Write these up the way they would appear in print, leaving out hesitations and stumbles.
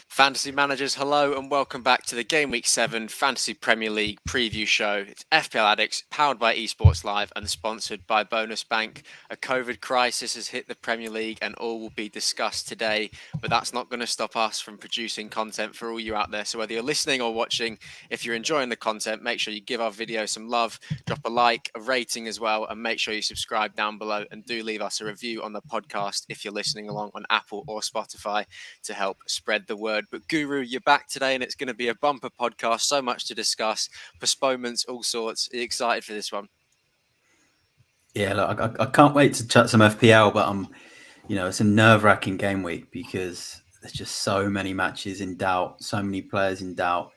Fantasy managers, hello and welcome back to the Game Week 7 Fantasy Premier League preview show. It's FPL Addicts, powered by Esports Live and sponsored by Bonus Bank. A COVID crisis has hit the Premier League and all will be discussed today, but that's not going to stop us from producing content for all you out there. So whether you're listening or watching, if you're enjoying the content, make sure you give our video some love, drop a like, a rating as well, and make sure you subscribe down below and do leave us a review on the podcast if you're listening along on Apple or Spotify to help spread the word. But Guru, you're back today and it's going to be a bumper podcast. So much to discuss, postponements, all sorts. Are you excited for this one? Yeah, look, I can't wait to chat some FPL, but it's a nerve-wracking game week because there's just so many matches in doubt, so many players in doubt.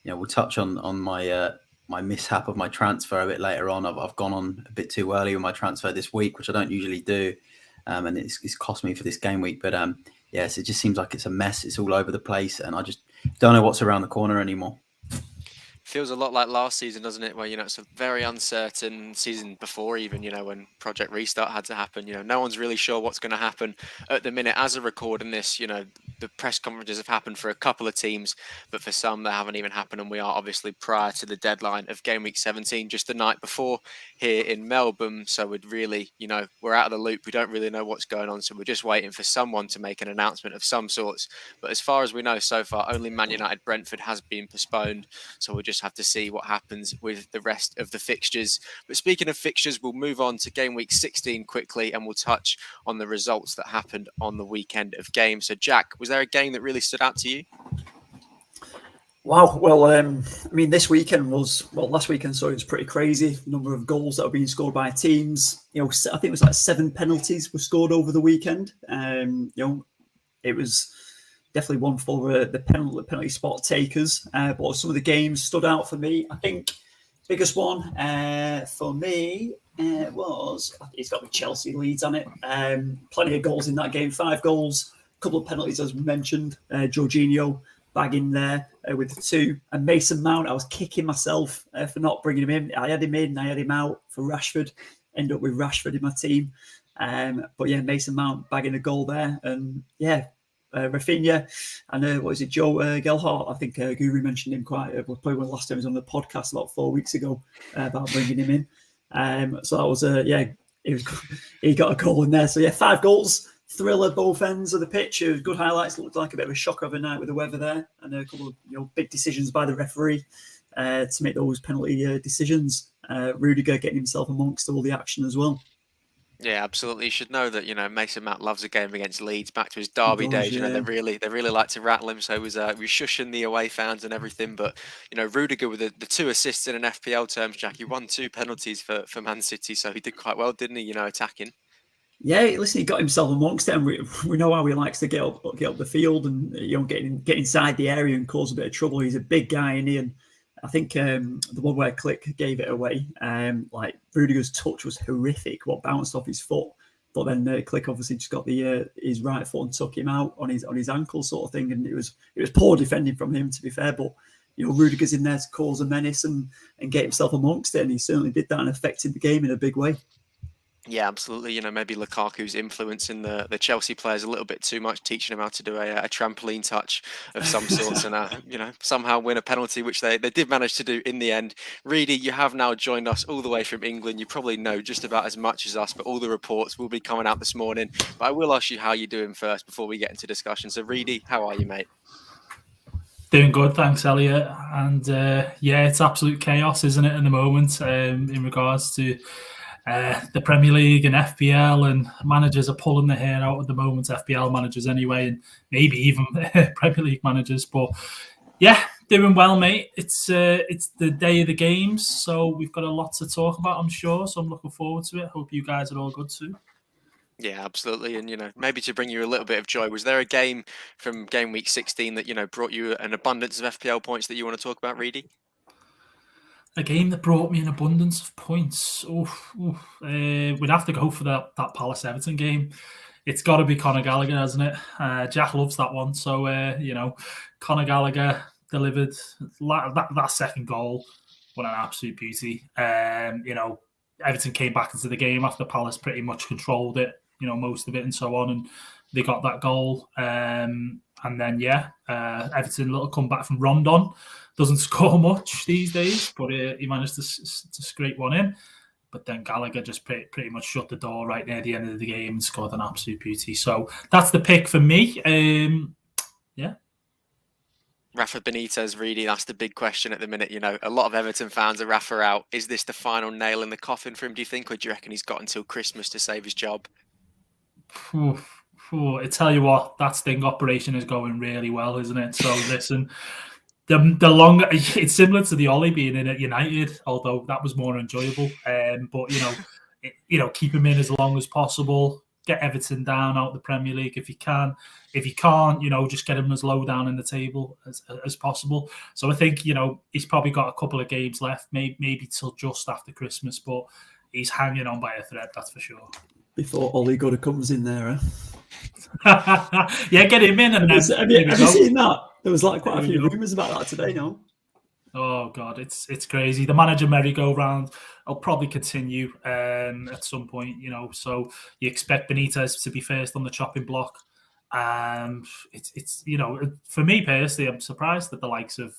We'll touch on my my mishap of my transfer a bit later on. I've gone on a bit too early with my transfer this week, which I don't usually do, and it's cost me for this game week. But yes, it just seems like it's a mess. It's all over the place, and I just don't know what's around the corner anymore. Feels a lot like last season, doesn't it? Where, it's a very uncertain season before even, when Project Restart had to happen. No one's really sure what's going to happen at the minute. As a recording this, the press conferences have happened for a couple of teams, but for some, they haven't even happened. And we are obviously prior to the deadline of Game Week 17, just the night before here in Melbourne. So we'd really, we're out of the loop. We don't really know what's going on. So we're just waiting for someone to make an announcement of some sorts. But as far as we know so far, only Man United Brentford has been postponed. So we'll just have to see what happens with the rest of the fixtures. But speaking of fixtures, we'll move on to Game Week 16 quickly and we'll touch on the results that happened on the weekend of games. So Jack, was there a game that really stood out to you? Wow. Well, this weekend last weekend, so it was pretty crazy. Number of goals that were being scored by teams. I think it was like 7 penalties were scored over the weekend. It was definitely one for the penalty spot takers. But some of the games stood out for me. I think biggest one for me was, it's got the Chelsea Leeds on it. Plenty of goals in that game, 5 goals, a couple of penalties as we mentioned. Jorginho bagging there with the 2. And Mason Mount, I was kicking myself for not bringing him in. I had him in, I had him out for Rashford. Ended up with Rashford in my team. But yeah, Mason Mount bagging a goal there. And yeah, Rafinha and Joe Gelhardt. I think Guru mentioned him probably one of the last times on the podcast about 4 weeks ago about bringing him in. So that was he got a goal in there. So yeah, 5 goals, thriller both ends of the pitch. It was good highlights. It looked like a bit of a shock overnight with the weather there, and a couple of big decisions by the referee to make those penalty decisions. Rudiger getting himself amongst all the action as well. Yeah, absolutely. You should know that, Mason Mount loves a game against Leeds. Back to his derby days, yeah. They really like to rattle him. So he was shushing the away fans and everything. But, Rudiger with the 2 assists in an FPL terms, Jack, he won 2 penalties for Man City. So he did quite well, didn't he, attacking? Yeah, listen, he got himself amongst it. And we know how he likes to get up the field and, get inside the area and cause a bit of trouble. He's a big guy, isn't he? And I think the one where Click gave it away, Rudiger's touch was horrific, what bounced off his foot. But then Click obviously just got his right foot and took him out on his ankle sort of thing. And it was poor defending from him, to be fair. But, Rudiger's in there to cause a menace and get himself amongst it. And he certainly did that and affected the game in a big way. Yeah, absolutely. Maybe Lukaku's influencing the Chelsea players a little bit too much, teaching them how to do a trampoline touch of some sorts and, somehow win a penalty, which they did manage to do in the end. Reedy, you have now joined us all the way from England. You probably know just about as much as us, but all the reports will be coming out this morning. But I will ask you how you're doing first before we get into discussion. So, Reedy, how are you, mate? Doing good, thanks, Elliot. And it's absolute chaos, isn't it, in the moment in regards to the Premier League and FPL, and managers are pulling their hair out at the moment, FPL managers anyway, and maybe even Premier League managers. But Yeah, doing well, mate. It's the day of the games, so we've got a lot to talk about, I'm sure. So I'm looking forward to it. Hope you guys are all good too. Yeah, absolutely. And, maybe to bring you a little bit of joy, was there a game from game week 16 that, brought you an abundance of FPL points that you want to talk about, Reedy? A game that brought me an abundance of points. We'd have to go for that Palace Everton game. It's got to be Conor Gallagher, hasn't it? Jack loves that one. So, Conor Gallagher delivered that second goal. What an absolute beauty. Everton came back into the game after Palace pretty much controlled it, most of it and so on. And they got that goal. And then, Everton, a little comeback from Rondon. Doesn't score much these days, but he managed to scrape one in. But then Gallagher just pretty much shut the door right near the end of the game and scored an absolute beauty. So that's the pick for me. Rafa Benitez, really, that's the big question at the minute. A lot of Everton fans are Rafa out. Is this the final nail in the coffin for him, do you think? Or do you reckon he's got until Christmas to save his job? I tell you what, that sting operation is going really well, isn't it? So listen, the longer, it's similar to the Ollie being in at United, although that was more enjoyable. But keep him in as long as possible. Get Everton down out of the Premier League if you can. If you can't, just get him as low down in the table as possible. So I think he's probably got a couple of games left, maybe till just after Christmas, but he's hanging on by a thread, that's for sure. Before Ollie Gooder comes in there, yeah, get him in. And have you seen that? There was quite a few rumours about that today, no? Oh God, it's crazy. The manager merry-go-round will probably continue at some point, So you expect Benitez to be first on the chopping block. It's for me personally, I'm surprised that the likes of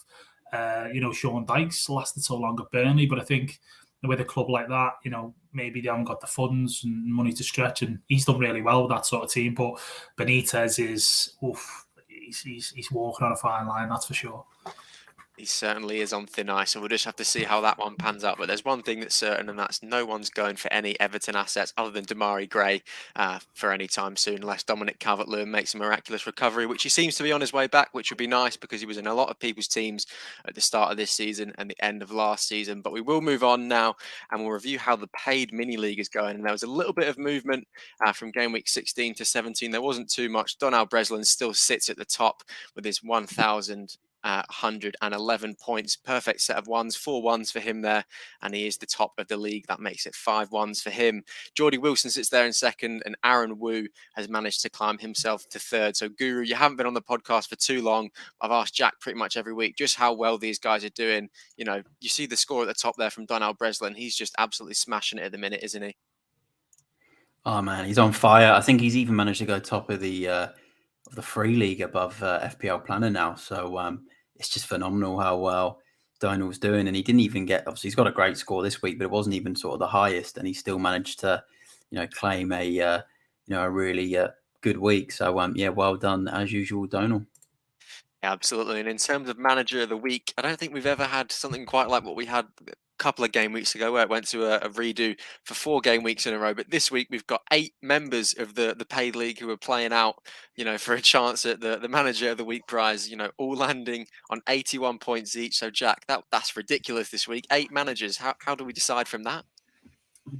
Sean Dykes lasted so long at Burnley, but I think with a club like that, maybe they haven't got the funds and money to stretch, and he's done really well with that sort of team. But Benitez is, he's walking on a fine line, that's for sure. He certainly is on thin ice, and we'll just have to see how that one pans out. But there's one thing that's certain, and that's no one's going for any Everton assets other than Damari Gray for any time soon, unless Dominic Calvert-Lewin makes a miraculous recovery, which he seems to be on his way back, which would be nice because he was in a lot of people's teams at the start of this season and the end of last season. But we will move on now, and we'll review how the paid mini league is going. And there was a little bit of movement from game week 16 to 17. There wasn't too much. Donald Breslin still sits at the top with his 1,111 points. Perfect set of ones, 4 ones for him there, and he is the top of the league. That makes it 5 ones for him. Geordie Wilson sits there in second, and Aaron Wu has managed to climb himself to third. So Guru, you haven't been on the podcast for too long. I've asked Jack pretty much every week just how well these guys are doing. You see the score at the top there from Donald Breslin. He's just absolutely smashing it at the minute, isn't he? Oh man, he's on fire. I think he's even managed to go top of the free league above FPL Planner now. So it's just phenomenal how well Donald's doing. And he didn't even get, obviously he's got a great score this week, but it wasn't even sort of the highest, and he still managed to, claim a really good week. So well done as usual, Donald. Yeah, absolutely. And in terms of manager of the week, I don't think we've ever had something quite like what we had a couple of game weeks ago, where it went to a redo for 4 game weeks in a row. But this week we've got 8 members of the paid league who are playing out, for a chance at the manager of the week prize, all landing on 81 points each. So Jack, that's ridiculous this week. 8 managers. How do we decide from that?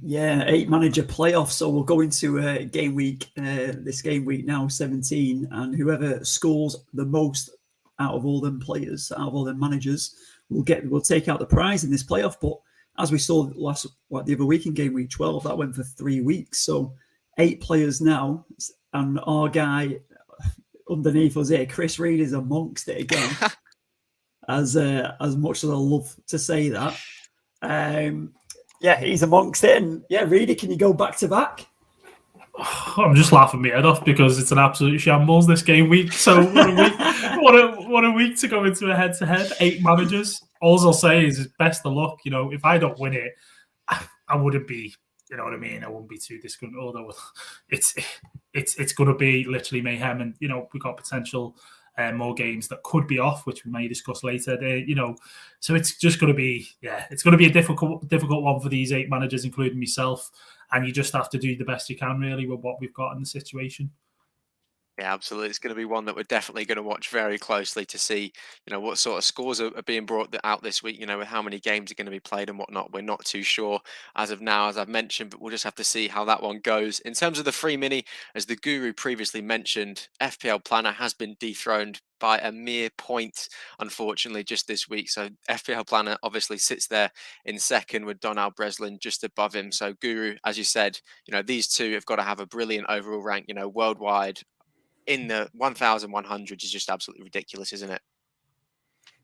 Yeah, 8 manager playoff. So we'll go into game week, this game week now, 17, and whoever scores the most out of all them players, out of all them managers, we'll take out the prize in this playoff. But as we saw the other week in game week 12, that went for 3 weeks. So 8 players now, and our guy underneath us here, Chris Reed, is amongst it again. as much as I love to say that, he's amongst it. And Reedy, can you go back to back? I'm just laughing my head off because it's an absolute shambles this game week. So what a week to go into a head-to-head. 8 managers. All I'll say is best of luck. If I don't win it, I wouldn't be, I wouldn't be too disgruntled. Although it's going to be literally mayhem, and we've got potential more games that could be off, which we may discuss later. So it's just going to be, it's going to be a difficult one for these 8 managers, including myself. And you just have to do the best you can, really, with what we've got in the situation. Yeah, absolutely. It's going to be one that we're definitely going to watch very closely to see, what sort of scores are being brought out this week, with how many games are going to be played and whatnot. We're not too sure as of now, as I've mentioned, but we'll just have to see how that one goes. In terms of the free mini, as the guru previously mentioned, FPL Planner has been dethroned by a mere point, unfortunately, just this week. So FPL Planner obviously sits there in second with Donald Breslin just above him. So Guru, as you said, these two have got to have a brilliant overall rank, worldwide in the 1,100 is just absolutely ridiculous, isn't it?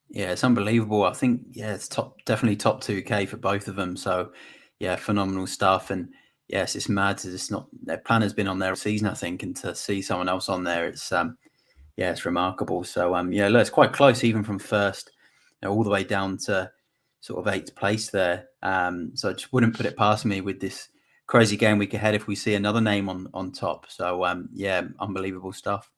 Yeah, it's unbelievable. I think, it's definitely top 2K for both of them. So, yeah, phenomenal stuff. And yes, it's mad to just not, their planner's been on there all season, I think, and to see someone else on there, it's it's remarkable. So look, it's quite close even from first, all the way down to sort of 8th place there. So I just wouldn't put it past me with this crazy game week ahead if we see another name on top. So unbelievable stuff.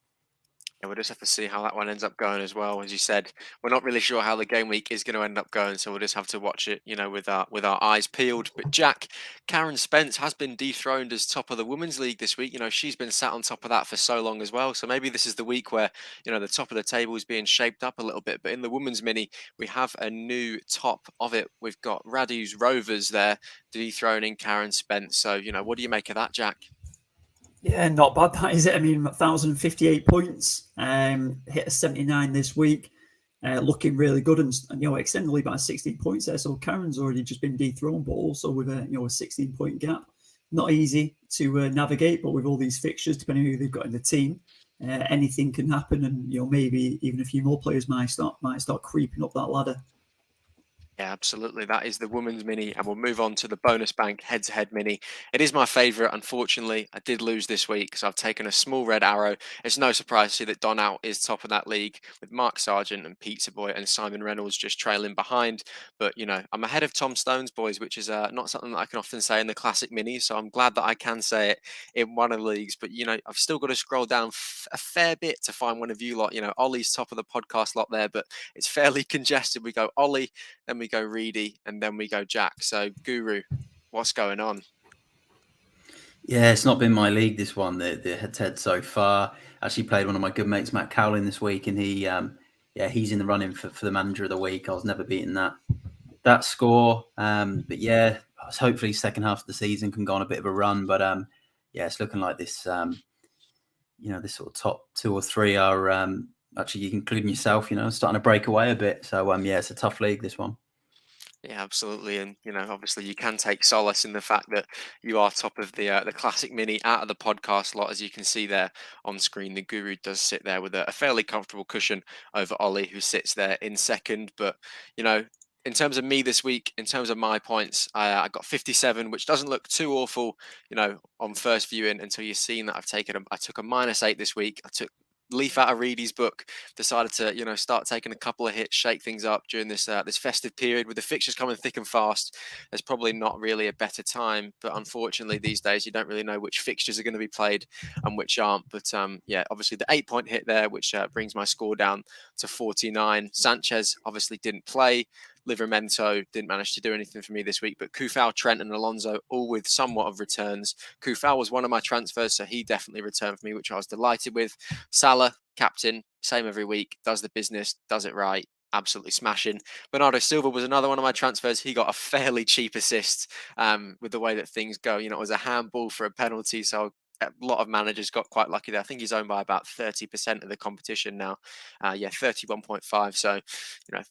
And we'll just have to see how that one ends up going as well. As you said, we're not really sure how the game week is going to end up going, so we'll just have to watch it, with our eyes peeled. But Jack, Karen Spence has been dethroned as top of the Women's League this week. She's been sat on top of that for so long as well. So maybe this is the week where, the top of the table is being shaped up a little bit. But in the Women's Mini, we have a new top of it. We've got Radu's Rovers there dethroning Karen Spence. So, what do you make of that, Jack? Yeah, not bad, that is it. I mean, 1,058 points, hit a 79 this week, looking really good, and extended the lead by 16 points there. So Karen's already just been dethroned, but also with a 16-point gap. Not easy to navigate, but with all these fixtures, depending on who they've got in the team, anything can happen, and maybe even a few more players might start creeping up that ladder. Yeah, absolutely. That is the Women's Mini, and we'll move on to the Bonus Bank Head-to-Head Mini. It is my favourite. Unfortunately, I did lose this week, so I've taken a small red arrow. It's no surprise to see that Donald is top of that league, with Mark Sargent and Pizza Boy and Simon Reynolds just trailing behind. But, I'm ahead of Tom Stone's boys, which is not something that I can often say in the Classic Mini, so I'm glad that I can say it in one of the leagues. But, I've still got to scroll down a fair bit to find one of you lot. Ollie's top of the podcast lot there, but it's fairly congested. We go Ollie, then we go Reedy, and then we go Jack. So, Guru, what's going on? Yeah, it's not been my league, this one, the head-to-head so far. Actually played one of my good mates, Matt Cowlin, this week, and he's in the running for the manager of the week. I was never beating that score. But yeah, hopefully second half of the season can go on a bit of a run. But it's looking like this, this sort of top 2 or 3 are actually, including yourself, starting to break away a bit. So it's a tough league, this one. Yeah, absolutely, and obviously you can take solace in the fact that you are top of the Classic Mini out of the podcast lot, as you can see there on screen. The Guru does sit there with a fairly comfortable cushion over Ollie, who sits there in second. But in terms of me this week, in terms of my points, I got 57, which doesn't look too awful, on first viewing until you've seen that I took a -8 this week. I took leaf out of Reedy's book, decided to start taking a couple of hits, shake things up during this this festive period with the fixtures coming thick and fast. There's probably not really a better time, but unfortunately these days you don't really know which fixtures are going to be played and which aren't. But obviously the 8-point hit there, which brings my score down to 49. Sanchez obviously didn't play. Livramento didn't manage to do anything for me this week, but Kufal, Trent, and Alonso all with somewhat of returns. Kufal was one of my transfers, so he definitely returned for me, which I was delighted with. Salah, captain, same every week, does the business, does it right, absolutely smashing. Bernardo Silva was another one of my transfers. He got a fairly cheap assist with the way that things go. It was a handball for a penalty, so a lot of managers got quite lucky there. I think he's owned by about 30% of the competition now. 31.5. So,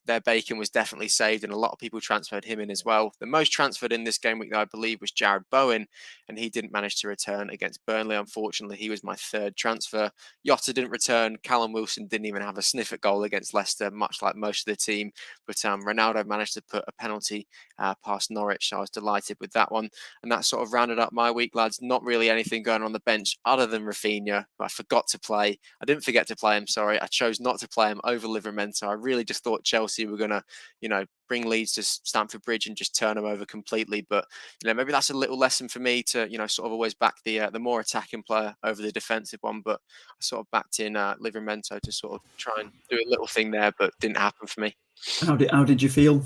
their bacon was definitely saved, and a lot of people transferred him in as well. The most transferred in this game week, though, I believe, was Jared Bowen, and he didn't manage to return against Burnley. Unfortunately, he was my third transfer. Jota didn't return. Callum Wilson didn't even have a sniff at goal against Leicester, much like most of the team. But Ronaldo managed to put a penalty past Norwich, so I was delighted with that one. And that sort of rounded up my week, lads. Not really anything going on the bench other than Rafinha, who I forgot to play. I didn't forget to play him, sorry. I chose not to play him over Livramento. I really just thought Chelsea were going to, bring Leeds to Stamford Bridge and just turn them over completely. But, maybe that's a little lesson for me to, sort of always back the more attacking player over the defensive one. But I sort of backed in Livramento to sort of try and do a little thing there, but didn't happen for me. How did you feel?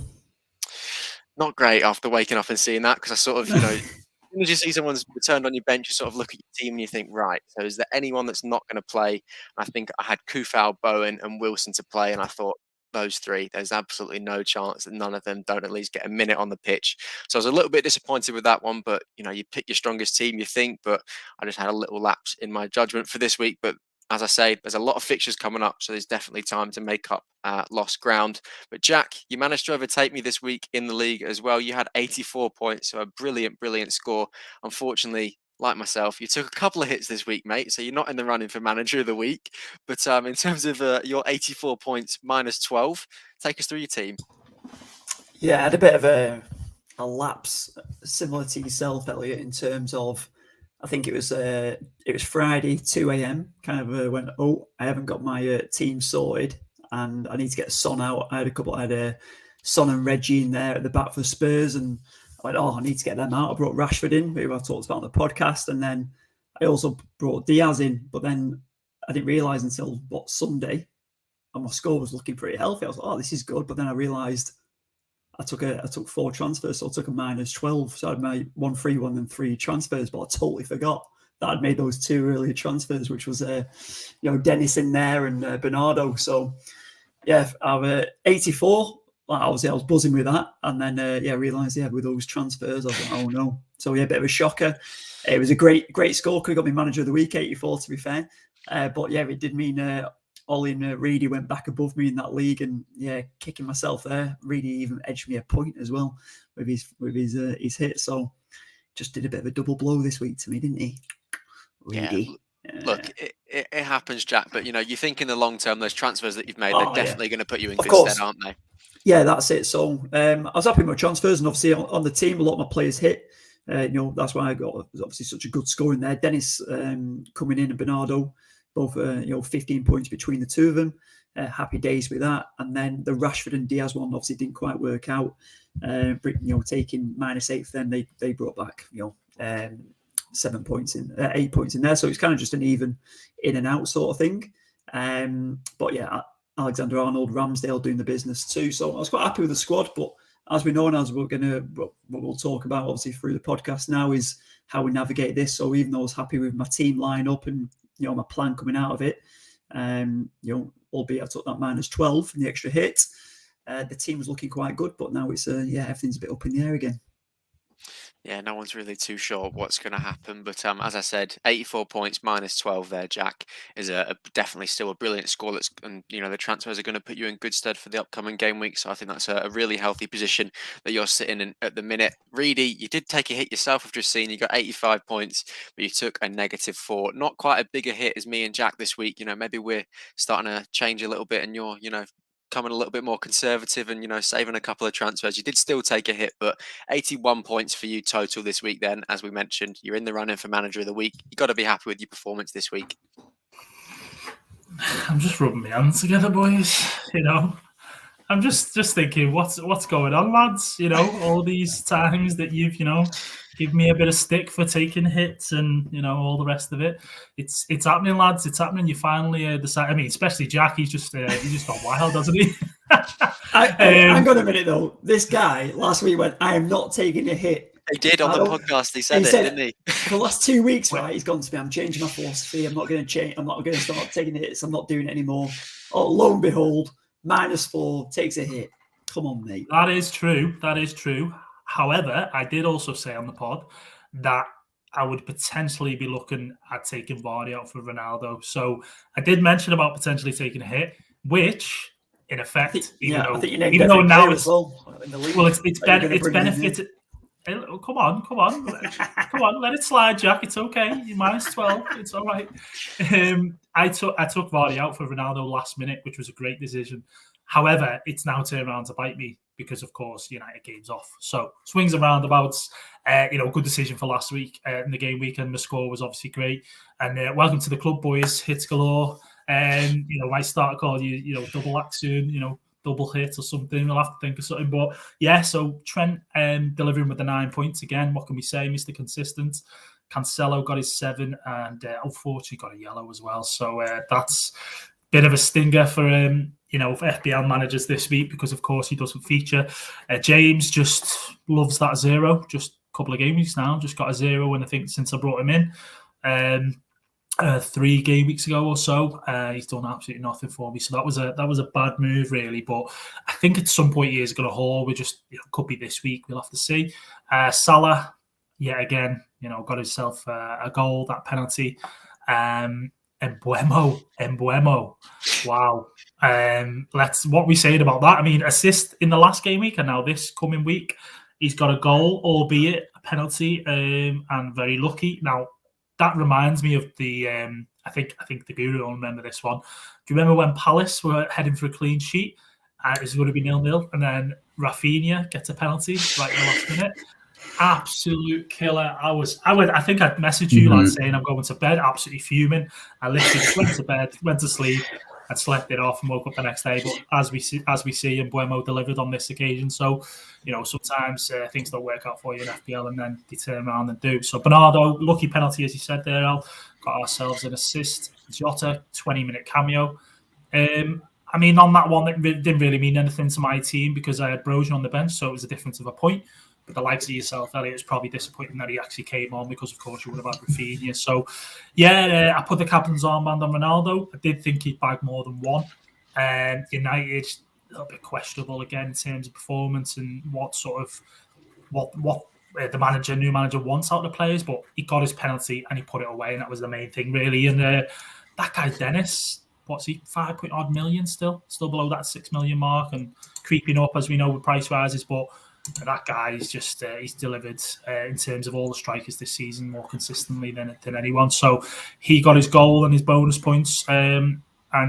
Not great after waking up and seeing that, because I sort of, soon as you see someone's returned on your bench, you sort of look at your team and you think, right, so is there anyone that's not going to play? I think I had Kufal, Bowen, and Wilson to play, and I thought, those three, there's absolutely no chance that none of them don't at least get a minute on the pitch. So I was a little bit disappointed with that one, but you pick your strongest team, you think, but I just had a little lapse in my judgment for this week. But as I say, there's a lot of fixtures coming up, so there's definitely time to make up lost ground. But Jack, you managed to overtake me this week in the league as well. You had 84 points, so a brilliant, brilliant score. Unfortunately, like myself, you took a couple of hits this week, mate, so you're not in the running for manager of the week. But in terms of your 84 points minus 12, take us through your team. Yeah, I had a bit of a lapse similar to yourself, Elliot, in terms of, I think it was Friday, 2 a.m. Kind of went, I haven't got my team sorted, and I need to get Son out. I had Son and Reggie in there at the back for Spurs, and I went, I need to get them out. I brought Rashford in, who I talked about on the podcast, and then I also brought Diaz in. But then I didn't realise until Sunday, and my score was looking pretty healthy. I was like, this is good. But then I realised I took 4 transfers, so I took a minus 12. So I had my 1 free one and 3 transfers, but I totally forgot that I'd made those 2 earlier transfers, which was Dennis in there and Bernardo. So yeah, I'm 84. Obviously, I was buzzing with that, and then I realised with those transfers, I was like, oh no. So yeah, a bit of a shocker. It was a great score. Could have got me manager of the week, 84 to be fair. But yeah, it did mean Ollie and Reedy went back above me in that league, and kicking myself there. Reedy even edged me a point as well with his hit. So just did a bit of a double blow this week to me, didn't he, Reedy? Look, it happens, Jack. But you think in the long term, those transfers that you've made, they're definitely going to put you in good stead, aren't they? Yeah, that's it. So I was happy with my transfers, and obviously on the team, a lot of my players hit. That's why I got obviously such a good score in there. Dennis coming in and Bernardo, both 15 points between the two of them. Happy days with that. And then the Rashford and Diaz one obviously didn't quite work out. Taking -8 for them, they brought back 7 points 8 points in there. So it's kind of just an even in and out sort of thing. But yeah, Alexander Arnold, Ramsdale doing the business too. So I was quite happy with the squad. But as we know, and as what we'll talk about obviously through the podcast now, is how we navigate this. So even though I was happy with my team lineup and my plan coming out of it, albeit I took that -12 and the extra hit, the team was looking quite good. But now it's everything's a bit up in the air again. Yeah, no one's really too sure what's going to happen. But as I said, 84 points -12 there, Jack, is definitely still a brilliant score. And the transfers are going to put you in good stead for the upcoming game week. So I think that's a really healthy position that you're sitting in at the minute. Reedy, you did take a hit yourself. I've just seen you got 85 points, but you took a -4. Not quite a bigger hit as me and Jack this week. Maybe we're starting to change a little bit, and you're coming a little bit more conservative and saving a couple of transfers. You did still take a hit, but 81 points for you total this week. Then, as we mentioned, you're in the running for manager of the week. You got to be happy with your performance this week. I'm just rubbing my hands together, boys. I'm just thinking, what's going on, lads? All these times that you've give me a bit of stick for taking hits and all the rest of it. It's happening, lads. It's happening. You finally decide. I mean, especially Jack. He's just gone wild, doesn't he? Hang on a minute though. This guy last week went, "I am not taking a hit." He did on the podcast. He said it, didn't he? For the last 2 weeks, right? He's gone to me. I'm changing my philosophy. I'm not going to change. I'm not going to start taking hits. I'm not doing it anymore. Oh, lo and behold, -4 takes a hit. Come on, mate. That is true. However, I did also say on the pod that I would potentially be looking at taking Vardy out for Ronaldo. So I did mention about potentially taking a hit, which in effect, even though now it's benefited. Come on, let it slide, Jack. It's okay. You're -12. It's all right. I took Vardy out for Ronaldo last minute, which was a great decision. However, it's now turned around to bite me because, of course, United game's off. So swings and roundabouts. Good decision for last week in the game weekend. The score was obviously great. And welcome to the club, boys. Hits galore. Might start calling you, double act soon. Double hit or something. We'll have to think of something. But yeah, so Trent delivering with the 9 points again. What can we say? Mr. Consistent. Cancelo got his 7 and unfortunately got a yellow as well. So that's a bit of a stinger for for FPL managers this week because, of course, he doesn't feature. James just loves that 0. Just couple of game weeks now. Just got a 0, and I think since I brought him in. 3 game weeks ago or so, he's done absolutely nothing for me. So that was a bad move, really. But I think at some point he is going to haul. We just could be this week. We'll have to see. Salah, yet again, got himself a goal, that penalty. Embuemo, wow. What we saying about that? I mean, assist in the last game week, and now this coming week, he's got a goal, albeit a penalty, and very lucky. Now, that reminds me of the I think the Guru will remember this one. Do you remember when Palace were heading for a clean sheet? It was going to be 0-0, and then Rafinha gets a penalty right in the last minute. Absolute killer. I think I'd message you lads saying I'm going to bed, absolutely fuming. I literally went to bed, went to sleep, and slept it off and woke up the next day. But as we see, Embuemo delivered on this occasion. So, sometimes things don't work out for you in FPL, and then they turn around and do. So Bernardo, lucky penalty, as you said there, Al. Got ourselves an assist. Jota, 20-minute cameo. I mean, on that one, it didn't really mean anything to my team because I had Brojan on the bench, so it was a difference of a point. But the likes of yourself, Elliot, it's probably disappointing that he actually came on because, of course, you would have had Rafinha. So, yeah, I put the captain's armband on Ronaldo. I did think he'd bag more than one. United, a little bit questionable again in terms of performance and what the new manager wants out of the players. But he got his penalty and he put it away, and that was the main thing, really. And that guy, Dennis, what's he, 5 million still below that 6 million mark and creeping up, as we know, with price rises. But that guy is just, he's delivered in terms of all the strikers this season more consistently than anyone. So he got his goal and his bonus points. And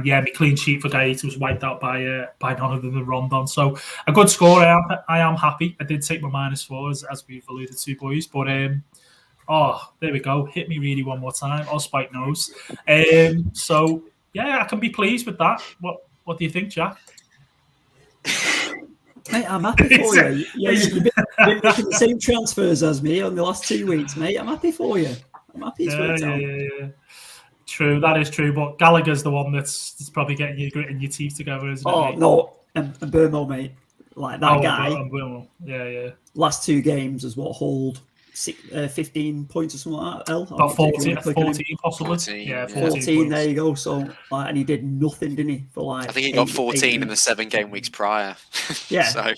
yeah, my clean sheet for Gaeta was wiped out by none other than Rondon. So a good score. I am happy. I did take my -4 as we've alluded to, boys. But there we go. Hit me really one more time. I'll spike nose. So yeah, I can be pleased with that. What do you think, Jack? Mate, I'm happy for you. You've been making the same transfers as me on the last 2 weeks, mate. I'm happy for you. I'm happy it's worked out. Yeah. True, that is true. But Gallagher's the one that's probably getting you gritting your teeth together, isn't it? Mate? No, and Burmo, mate. Like that guy. Yeah. Last 2 games has hauled 15 points or something like that. About 14 possibly. 14, 14. There you go. So, and he did nothing, didn't he? For I think he got 14 in the 7 game weeks prior. Yeah. So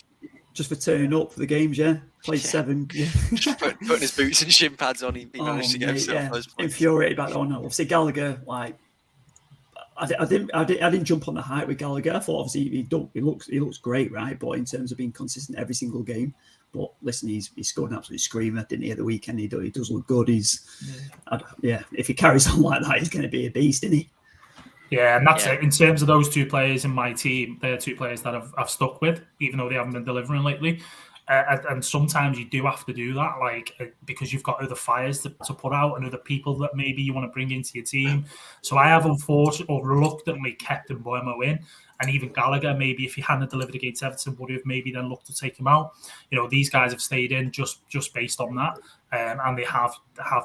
just for turning up for the games, yeah. Played 7. Yeah. Putting his boots and shin pads on, he managed to get himself those points. Infuriated about that one. Obviously, Gallagher, I didn't jump on the hype with Gallagher. I thought obviously he looks great, right? But in terms of being consistent every single game. But listen, he scored an absolute screamer, didn't he, at the weekend? He does look good. If he carries on like that, he's going to be a beast, isn't he? Yeah, and that's it. In terms of those 2 players in my team, they're 2 players that I've stuck with, even though they haven't been delivering lately. And sometimes you do have to do that, because you've got other fires to put out and other people that maybe you want to bring into your team. So I have unfortunately or reluctantly kept Embuemo in. And even Gallagher, maybe if he hadn't delivered against Everton, would have maybe then looked to take him out. These guys have stayed in just based on that, and they have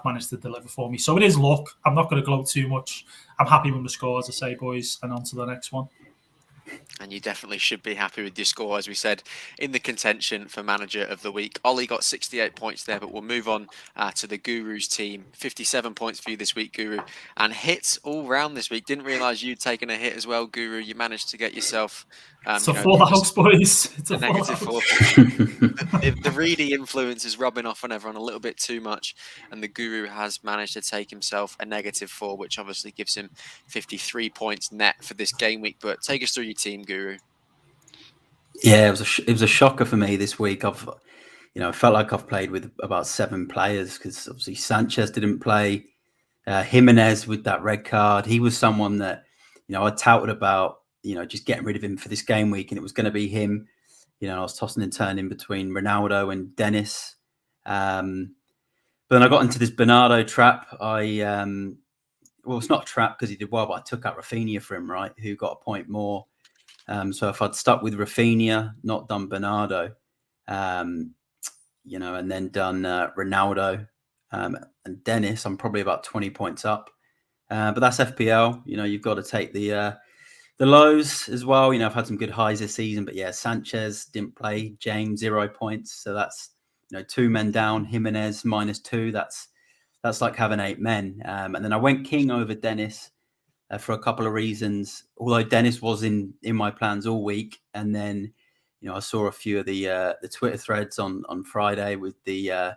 managed to deliver for me. So it is luck. I'm not going to gloat too much. I'm happy with the score, as I say, boys, and on to the next one. And you definitely should be happy with your score, as we said, in the contention for Manager of the Week. Ollie got 68 points there, but we'll move on to the Guru's team. 57 points for you this week, Guru. And hits all round this week. Didn't realise you'd taken a hit as well, Guru. You managed to get yourself... it's a full house, boys. It's a -4. The Reedy influence is rubbing off on everyone a little bit too much. And the Guru has managed to take himself a -4, which obviously gives him 53 points net for this game week. But take us through your team, Guru. Yeah, it was a shocker for me this week. I felt like I've played with about 7 players because obviously Sanchez didn't play. Jimenez with that red card, he was someone that I touted about just getting rid of him for this game week, and it was going to be him. I was tossing and turning between Ronaldo and Dennis. But then I got into this Bernardo trap. It's not a trap because he did well, but I took out Rafinha for him, right? Who got a point more. So if I'd stuck with Rafinha, not done Bernardo, and then done Ronaldo and Dennis, I'm probably about 20 points up. But that's FPL. You've got to take the lows as well. I've had some good highs this season, but yeah, Sanchez didn't play. James 0 points, so that's 2 men down, Jimenez -2. That's like having 8 men. And then I went King over Dennis for a couple of reasons. Although Dennis was in my plans all week, and then I saw a few of the Twitter threads on Friday with the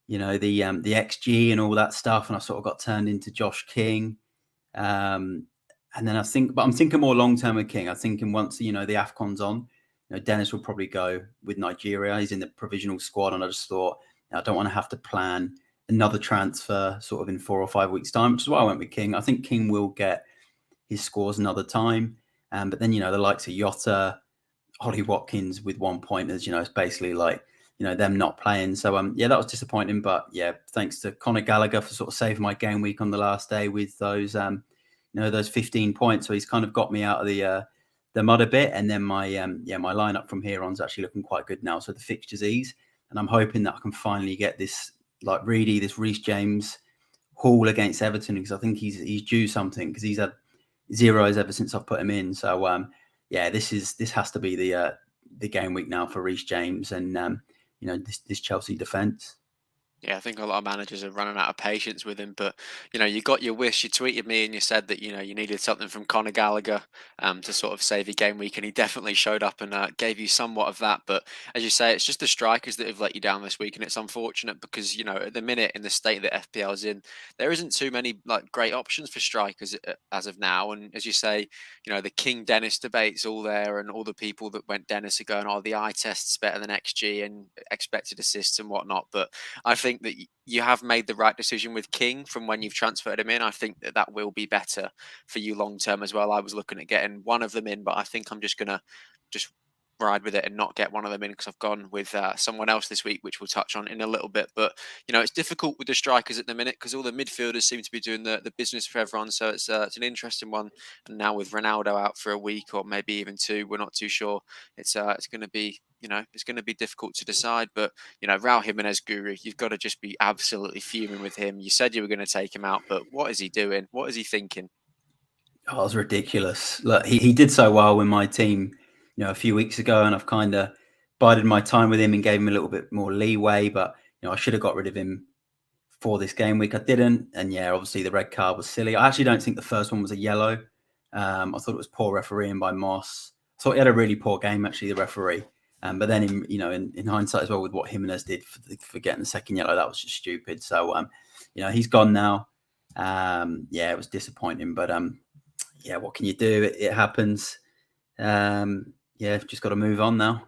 XG and all that stuff, and I sort of got turned into Josh King. And then I'm thinking more long term with King. I'm thinking once the AFCON's on, Dennis will probably go with Nigeria. He's in the provisional squad, and I just thought I don't want to have to plan another transfer sort of in 4 or 5 weeks' time, which is why I went with King. I think King will get his scores another time, but then the likes of Jota, Ollie Watkins with 1-pointers. It's basically like them not playing. So that was disappointing. But yeah, thanks to Conor Gallagher for sort of saving my game week on the last day with those those 15 points. So he's kind of got me out of the mud a bit. And then my lineup from here on is actually looking quite good now. So the fixtures ease, and I'm hoping that I can finally get this this Reece James haul against Everton, because I think he's due something, because he's had zeros ever since I've put him in. So this has to be the game week now for Reece James and this Chelsea defence. Yeah, I think a lot of managers are running out of patience with him, but you got your wish. You tweeted me and you said that you needed something from Conor Gallagher to sort of save your game week, and he definitely showed up and gave you somewhat of that. But as you say, it's just the strikers that have let you down this week, and it's unfortunate because at the minute, in the state that FPL is in, there isn't too many great options for strikers as of now. And as you say, the King Dennis debate's all there, and all the people that went Dennis are going, "Oh, the eye test's better than XG and expected assists and whatnot." But I think that you have made the right decision with King from when you've transferred him in. I think that will be better for you long term as well. I was looking at getting one of them in, but I think I'm just gonna ride with it and not get one of them in, because I've gone with someone else this week, which we'll touch on in a little bit. But it's difficult with the strikers at the minute because all the midfielders seem to be doing the business for everyone. So it's an interesting one. And now with Ronaldo out for a week or maybe even 2, we're not too sure. It's going to be it's going to be difficult to decide. But Raul Jimenez, Guru, you've got to just be absolutely fuming with him. You said you were going to take him out, but what is he doing? What is he thinking? Oh, it was ridiculous. Look, he did so well with my team a few weeks ago, and I've kind of bided my time with him and gave him a little bit more leeway. But I should have got rid of him for this game week. I didn't, and obviously the red card was silly. I actually don't think the first one was a yellow. I thought it was poor refereeing by Moss. I thought he had a really poor game, actually, the referee. But then in hindsight as well, with what Jimenez did for getting the second yellow, that was just stupid. So he's gone now. It was disappointing, but what can you do? It happens. Just got to move on now.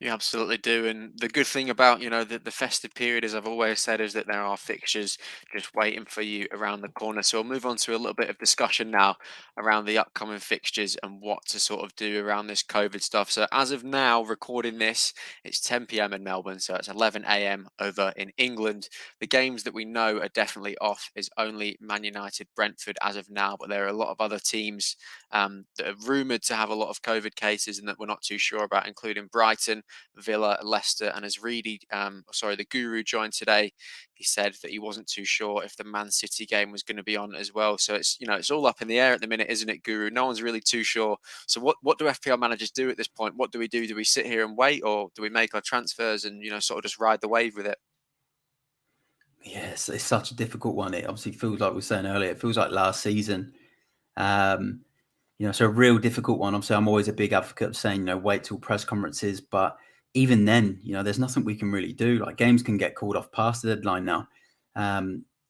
You absolutely do. And the good thing about, the festive period, as I've always said, is that there are fixtures just waiting for you around the corner. So we'll move on to a little bit of discussion now around the upcoming fixtures and what to sort of do around this COVID stuff. So as of now, recording this, it's 10 p.m. in Melbourne. So it's 11 a.m. over in England. The games that we know are definitely off is only Man United, Brentford as of now. But there are a lot of other teams that are rumoured to have a lot of COVID cases and that we're not too sure about, including Brighton, Villa, Leicester. And as the Guru joined today, he said that he wasn't too sure if the Man City game was going to be on as well. So it's it's all up in the air at the minute, isn't it, Guru? No one's really too sure. So what do FPL managers do at this point? What do we do? Do we sit here and wait, or do we make our transfers and sort of just ride the wave with it? Yes, it's such a difficult one. It obviously feels like we were saying earlier. It feels like last season. So a real difficult one. Obviously, I'm always a big advocate of saying, wait till press conferences. But even then, there's nothing we can really do. Like, games can get called off past the deadline now.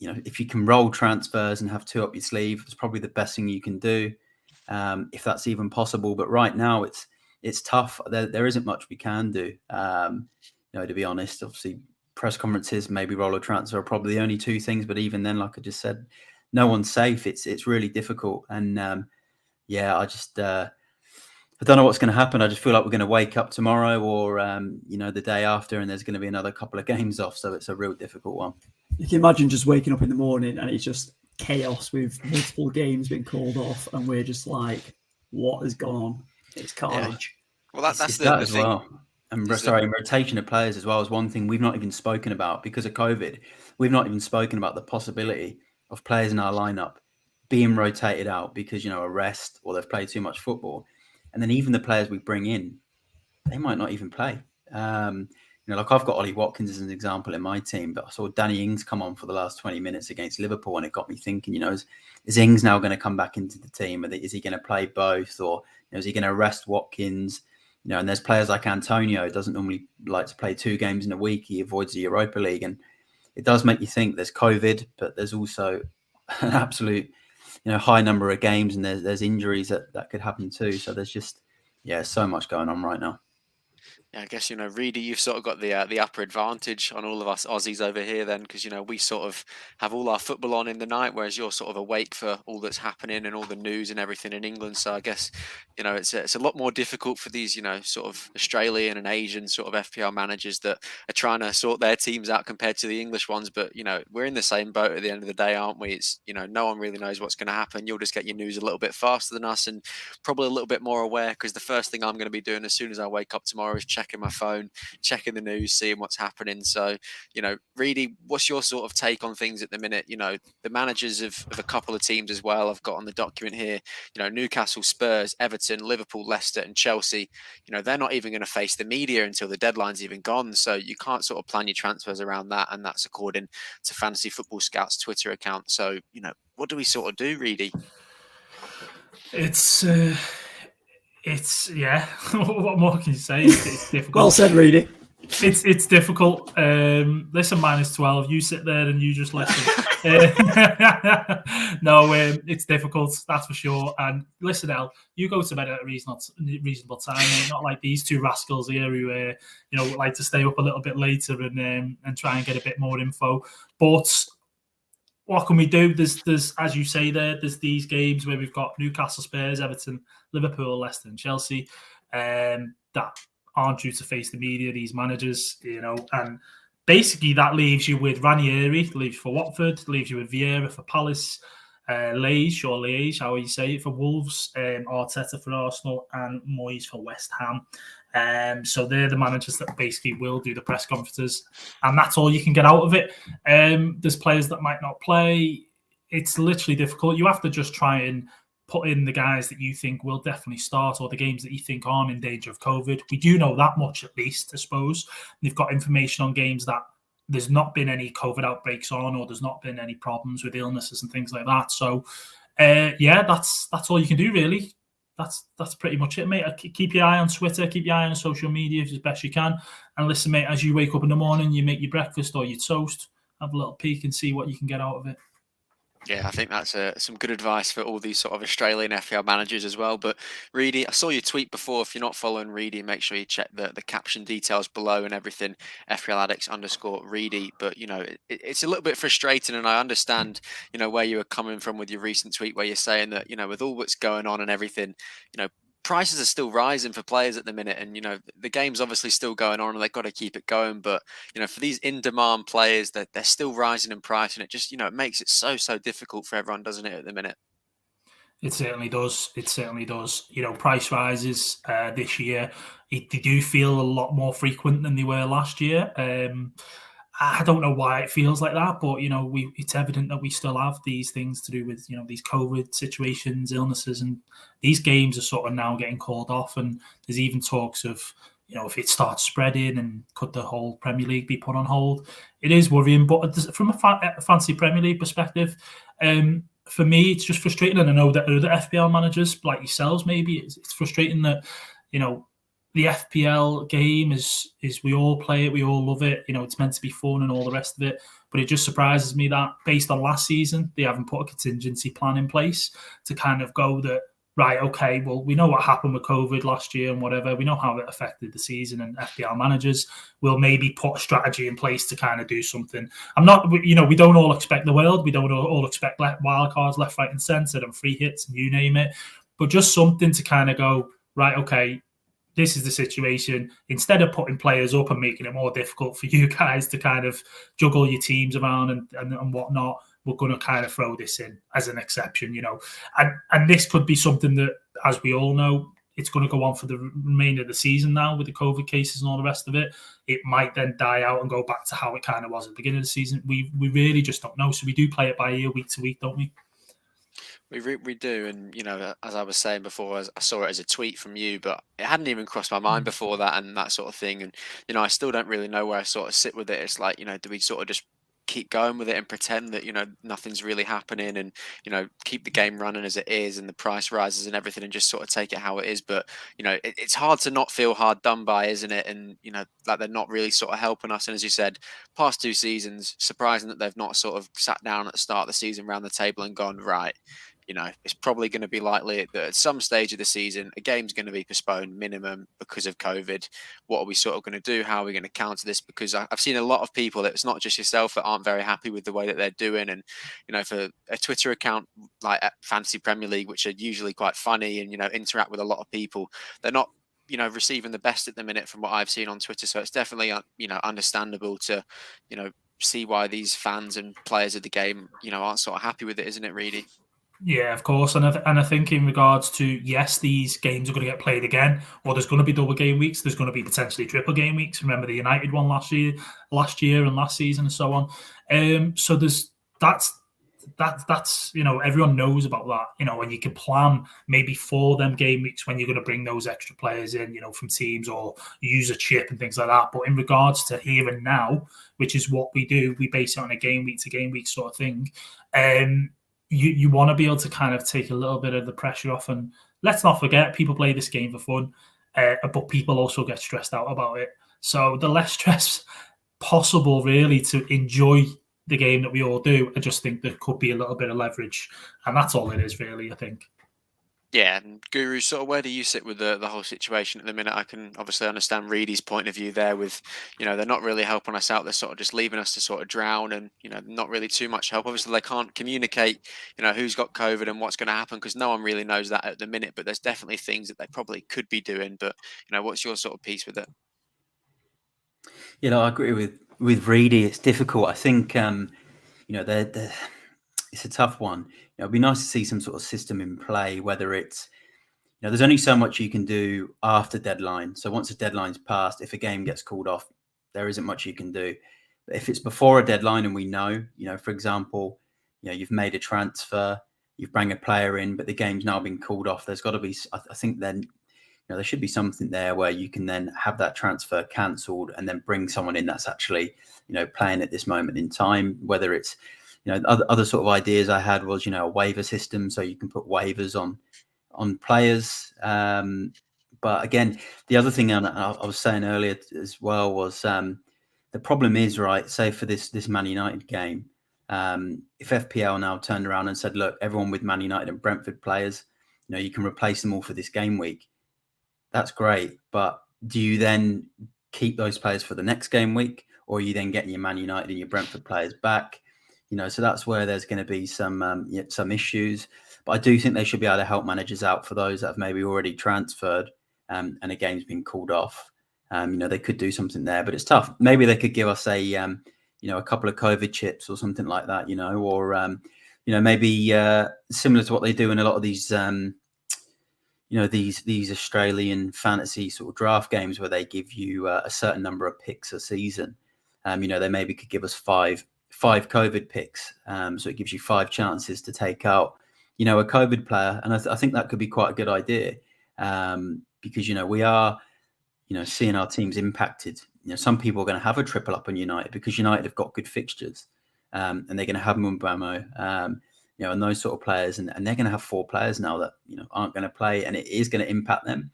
If you can roll transfers and have 2 up your sleeve, it's probably the best thing you can do, if that's even possible. But right now, it's tough. There isn't much we can do. To be honest, obviously, press conferences, maybe roll a transfer are probably the only 2 things. But even then, like I just said, no one's safe. It's really difficult. And I don't know what's going to happen. I just feel like we're going to wake up tomorrow or, the day after, and there's going to be another couple of games off. So it's a real difficult one. You can imagine just waking up in the morning and it's just chaos with multiple games being called off. And we're just like, what has gone on? It's carnage. Yeah. Well, that's that the as thing. Well. And rotation of players as well is one thing we've not even spoken about because of COVID. We've not even spoken about the possibility of players in our lineup being rotated out because, a rest or they've played too much football. And then even the players we bring in, they might not even play. like I've got Ollie Watkins as an example in my team, but I saw Danny Ings come on for the last 20 minutes against Liverpool, and it got me thinking, is Ings now going to come back into the team? Is he going to play both, or is he going to rest Watkins? And there's players like Antonio, doesn't normally like to play 2 games in a week. He avoids the Europa League, and it does make you think. There's COVID, but there's also an absolute, high number of games, and there's injuries that could happen too. So there's just, so much going on right now. Yeah, I guess, Reedy, you've sort of got the upper advantage on all of us Aussies over here then, because, we sort of have all our football on in the night, whereas you're sort of awake for all that's happening and all the news and everything in England. So I guess, it's a lot more difficult for these, sort of Australian and Asian sort of FPL managers that are trying to sort their teams out compared to the English ones. But, we're in the same boat at the end of the day, aren't we? It's, no one really knows what's going to happen. You'll just get your news a little bit faster than us, and probably a little bit more aware, because the first thing I'm going to be doing as soon as I wake up tomorrow is checking my phone, checking the news, seeing what's happening. So, Reedy, what's your sort of take on things at the minute? The managers of a couple of teams as well, I've got on the document here, Newcastle, Spurs, Everton, Liverpool, Leicester and Chelsea, they're not even going to face the media until the deadline's even gone. So you can't sort of plan your transfers around that. And that's according to Fantasy Football Scout's Twitter account. So, what do we sort of do, Reedy? It's yeah. What more can you say? It's difficult. Well said, Reedy. It's difficult. Listen, -12. You sit there and you just listen. No, it's difficult. That's for sure. And listen, El, you go to bed at a reasonable time. Not like these two rascals here who, like to stay up a little bit later and try and get a bit more info. But what can we do? There's as you say there's these games where we've got Newcastle, Spurs, Everton, Liverpool, Leicester and Chelsea that aren't due to face the media, these managers, and basically that leaves you with Ranieri, leaves you for Watford, leaves you with Vieira for Palace, Liège, how you say it, for Wolves, Arteta for Arsenal, and Moyes for West Ham. So they're the managers that basically will do the press conferences, and that's all you can get out of it. There's players that might not play. It's literally difficult. You have to just try and put in the guys that you think will definitely start, or the games that you think aren't in danger of COVID. We do know that much, at least, I suppose. They've got information on games that there's not been any COVID outbreaks on, or there's not been any problems with illnesses and things like that. So, that's all you can do, really. That's pretty much it, mate. Keep your eye on Twitter, keep your eye on social media as best you can. And listen, mate, as you wake up in the morning, you make your breakfast or your toast, have a little peek and see what you can get out of it. Yeah, I think that's some good advice for all these sort of Australian FPL managers as well. But Reedy, I saw your tweet before. If you're not following Reedy, make sure you check the caption details below and everything. FPL Addicts _Reedy. But it's a little bit frustrating, and I understand where you were coming from with your recent tweet, where you're saying that with all that's going on and everything, prices are still rising for players at the minute, and the game's obviously still going on and they've got to keep it going, but for these in-demand players, that they're still rising in price, and it just it makes it so difficult for everyone, doesn't it, at the minute? It certainly does. Price rises this year, they do feel a lot more frequent than they were last year. I don't know why it feels like that, but it's evident that we still have these things to do with these COVID situations, illnesses, and these games are sort of now getting called off. And there's even talks of if it starts spreading, and could the whole Premier League be put on hold? It is worrying, but from a fancy Premier League perspective, for me, it's just frustrating. And I know that other FPL managers like yourselves, maybe it's frustrating that the FPL game is we all play it, we all love it. It's meant to be fun and all the rest of it. But it just surprises me that based on last season, they haven't put a contingency plan in place to kind of go that, right, okay, well, we know what happened with COVID last year and whatever. We know how it affected the season, and FPL managers will maybe put a strategy in place to kind of do something. We don't all expect the world. We don't all expect wild cards left, right and centre and free hits and you name it. But just something to kind of go, right, okay, this is the situation. Instead of putting players up and making it more difficult for you guys to kind of juggle your teams around and whatnot, we're going to kind of throw this in as an exception, And this could be something that, as we all know, it's going to go on for the remainder of the season now with the COVID cases and all the rest of it. It might then die out and go back to how it kind of was at the beginning of the season. We really just don't know. So we do play it by ear, week to week, don't we? We do, and as I was saying before, I saw it as a tweet from you, but it hadn't even crossed my mind before that, and that sort of thing. And I still don't really know where I sort of sit with it. It's like, do we sort of just keep going with it and pretend that nothing's really happening, and keep the game running as it is, and the price rises and everything, and just sort of take it how it is. But it's hard to not feel hard done by, isn't it? And like they're not really sort of helping us. And as you said, past 2 seasons, surprising that they've not sort of sat down at the start of the season around the table and gone, right, it's probably going to be likely that at some stage of the season, a game's going to be postponed minimum because of COVID. What are we sort of going to do? How are we going to counter this? Because I've seen a lot of people, it's not just yourself, that aren't very happy with the way that they're doing. And, for a Twitter account like at Fantasy Premier League, which are usually quite funny and, interact with a lot of people, they're not, receiving the best at the minute from what I've seen on Twitter. So it's definitely, understandable to, see why these fans and players of the game, aren't sort of happy with it, isn't it, Reedy? Yeah, of course. And I think in regards to, yes, these games are going to get played again, or there's going to be double game weeks. There's going to be potentially triple game weeks. Remember the United one last year and last season and so on. So that's everyone knows about that, and you can plan maybe for them game weeks when you're going to bring those extra players in, from teams, or use a chip and things like that. But in regards to here and now, which is what we do, we base it on a game week to game week sort of thing. You want to be able to kind of take a little bit of the pressure off. And let's not forget, people play this game for fun, but people also get stressed out about it. So the less stress possible, really, to enjoy the game that we all do. I just think there could be a little bit of leverage, and that's all it is, really, I think. Yeah, and Guru, sort of where do you sit with the whole situation at the minute? I can obviously understand Reedy's point of view there with, they're not really helping us out. They're sort of just leaving us to sort of drown, and, not really too much help. Obviously, they can't communicate, who's got COVID and what's going to happen, because no one really knows that at the minute. But there's definitely things that they probably could be doing. But, what's your sort of piece with it? I agree with Reedy. It's difficult. I think, they're it's a tough one. It'd be nice to see some sort of system in play, whether it's, there's only so much you can do after deadline. So once a deadline's passed, if a game gets called off, there isn't much you can do. But if it's before a deadline and we know, for example, you've made a transfer, you've brought a player in, but the game's now been called off, there's got to be, I think then, there should be something there where you can then have that transfer cancelled and then bring someone in that's actually, playing at this moment in time, whether it's, other sort of ideas I had was, a waiver system, so you can put waivers on players. But again, the other thing I was saying earlier as well was the problem is, right, say for this Man United game, if FPL now turned around and said, look, everyone with Man United and Brentford players, you can replace them all for this game week. That's great. But do you then keep those players for the next game week, or are you then getting your Man United and your Brentford players back? So that's where there's going to be some issues. But I do think they should be able to help managers out for those that have maybe already transferred and a game's been called off. They could do something there, but it's tough. Maybe they could give us a couple of COVID chips or something like that, or maybe similar to what they do in a lot of these these Australian fantasy sort of draft games where they give you a certain number of picks a season. They maybe could give us five COVID picks. So it gives you 5 chances to take out, a COVID player. And I think that could be quite a good idea because, we are, seeing our teams impacted. Some people are going to have a triple up on United because United have got good fixtures and they're going to have Mbeumo, and those sort of players. And they're going to have 4 players now that, aren't going to play, and it is going to impact them.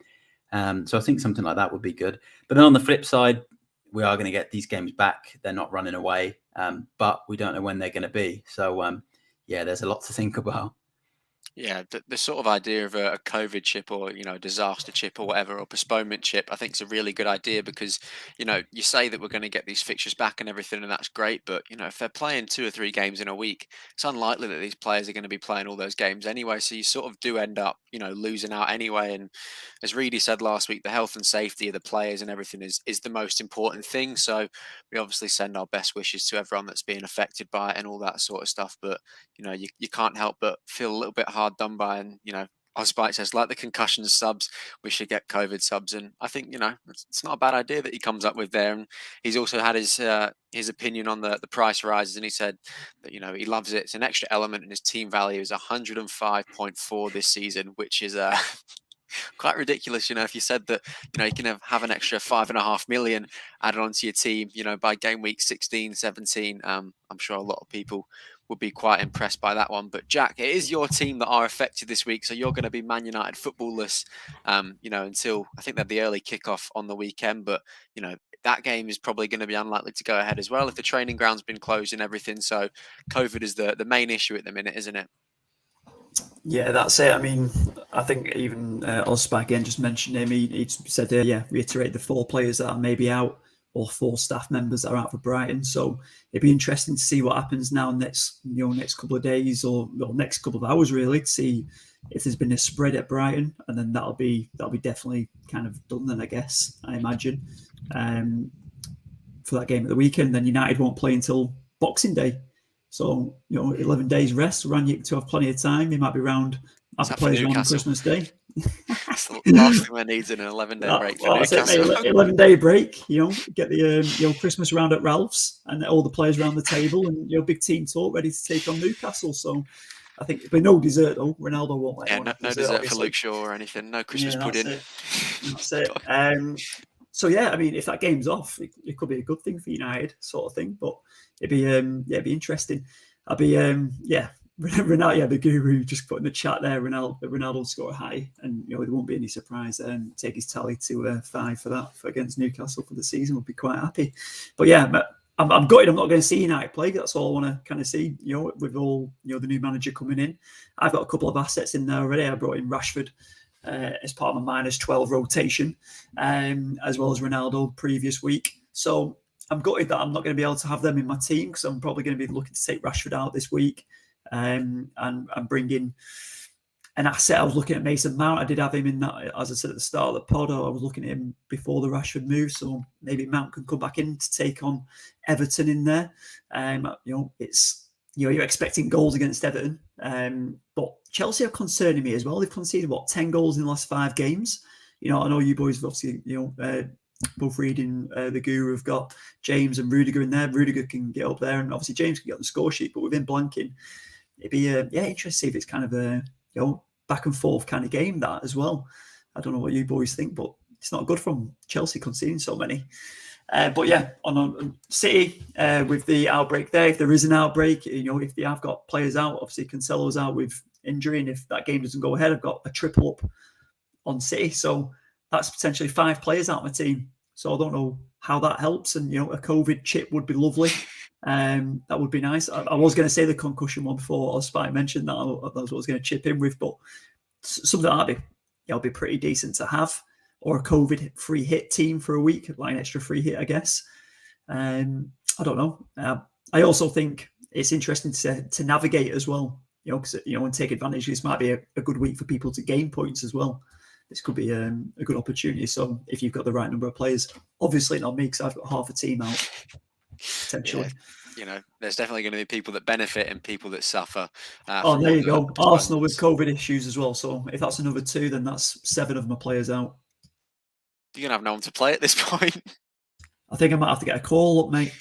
So I think something like that would be good. But then on the flip side, we are going to get these games back. They're not running away, but we don't know when they're going to be. So, there's a lot to think about. Yeah, the sort of idea of a COVID chip or, disaster chip or whatever, or postponement chip, I think is a really good idea because, you say that we're going to get these fixtures back and everything, and that's great. But, if they're playing 2 or 3 games in a week, it's unlikely that these players are going to be playing all those games anyway. So you sort of do end up, losing out anyway. And as Reedy said last week, the health and safety of the players and everything is the most important thing. So we obviously send our best wishes to everyone that's being affected by it and all that sort of stuff. But, you can't help but feel a little bit hard done by, and Spike says, like the concussion subs, we should get COVID subs. And I think, it's not a bad idea that he comes up with there. And he's also had his opinion on the price rises. And he said that, he loves it. It's an extra element, and his team value is 105.4 this season, which is quite ridiculous. If you said that, you can have an extra 5.5 million added onto your team, by game week 16, 17, I'm sure a lot of people would be quite impressed by that one. But Jack, it is your team that are affected this week, so you're going to be Man United footballless, until I think they have the early kickoff on the weekend. But that game is probably going to be unlikely to go ahead as well if the training ground's been closed and everything. So COVID is the main issue at the minute, isn't it? Yeah, that's it. I mean, I think even Ozspike again just mentioned him. He said, reiterate the 4 players that are maybe out, or 4 staff members that are out for Brighton. So it'd be interesting to see what happens now next couple of days, or next couple of hours really, to see if there's been a spread at Brighton, and then that'll be definitely kind of done then, I guess, I imagine, for that game at the weekend. Then United won't play until Boxing Day. So, 11 days rest, Ranić to have plenty of time. He might be round after players on Christmas Day. That's the last thing they need is an 11-day break for Newcastle. 11-day break, get the Christmas round at Ralph's and all the players around the table, and big team talk ready to take on Newcastle. So I think, but no dessert though. Ronaldo won't let anyone no dessert for Luke Shaw or anything. No Christmas pudding. That's it. So I mean, if that game's off, it could be a good thing for United, sort of thing. But it'd be interesting. I'd be Ronaldo, the guru, just put in the chat there. Ronaldo will score high, and there won't be any surprise. Take his tally to 5 for that against Newcastle for the season. We'll be quite happy. But I'm gutted. I'm not going to see United play. That's all I want to kind of see. With all the new manager coming in, I've got a couple of assets in there already. I brought in Rashford as part of my -12 rotation, as well as Ronaldo previous week. So I'm gutted that I'm not going to be able to have them in my team, because I'm probably going to be looking to take Rashford out this week, and bring in an asset. I was looking at Mason Mount. I did have him in that, as I said at the start of the pod. I was looking at him before the Rashford move, so maybe Mount can come back in to take on Everton in there. It's you're expecting goals against Everton, but Chelsea are concerning me as well. They've conceded 10 goals in the last 5 games. I know you boys have obviously both reading the Guru have got James and Rudiger in there. Rudiger can get up there, and obviously James can get on the score sheet. But within blanking, it'd be interesting to see if it's kind of a back and forth kind of game that as well. I don't know what you boys think, but it's not good from Chelsea conceding so many. But on City, with the outbreak there, if there is an outbreak, if they have got players out, obviously Cancelo's out with injury, and if that game doesn't go ahead, I've got a triple up on City, so that's potentially 5 players out of my team. So I don't know how that helps, and a COVID chip would be lovely. That would be nice. I was going to say the concussion one before Ozspike mentioned that. That's what I was going to chip in with, but something that'd be pretty decent to have. Or a COVID-free hit team for a week, like an extra free hit, I guess. I don't know. I also think it's interesting to navigate as well, because and take advantage. This might be a good week for people to gain points as well. This could be a good opportunity. So if you've got the right number of players, obviously not me, because I've got half a team out potentially. Yeah. There's definitely going to be people that benefit and people that suffer. There you go. Arsenal with COVID issues as well. So if that's another 2, then that's 7 of my players out. You're going to have no one to play at this point. I think I might have to get a call up, mate.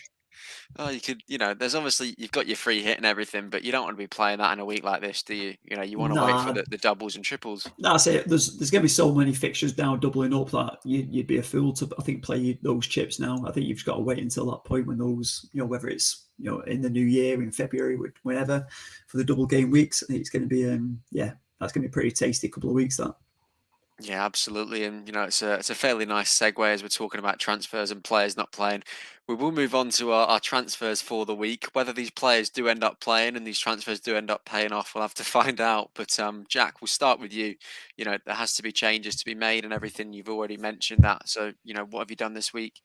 Oh, you could, there's obviously, you've got your free hit and everything, but you don't want to be playing that in a week like this, do you? You want to wait for the doubles and triples. That's it. There's going to be so many fixtures now doubling up that you'd be a fool to, I think, play those chips now. I think you've just got to wait until that point when those, whether it's, in the new year, in February, whenever, for the double game weeks. I think it's going to be, that's going to be a pretty tasty couple of weeks, that. Yeah, absolutely. And, it's a fairly nice segue as we're talking about transfers and players not playing. We will move on to our transfers for the week. Whether these players do end up playing and these transfers do end up paying off, we'll have to find out. But Jack, we'll start with you. There has to be changes to be made and everything. You've already mentioned that. So, what have you done this week?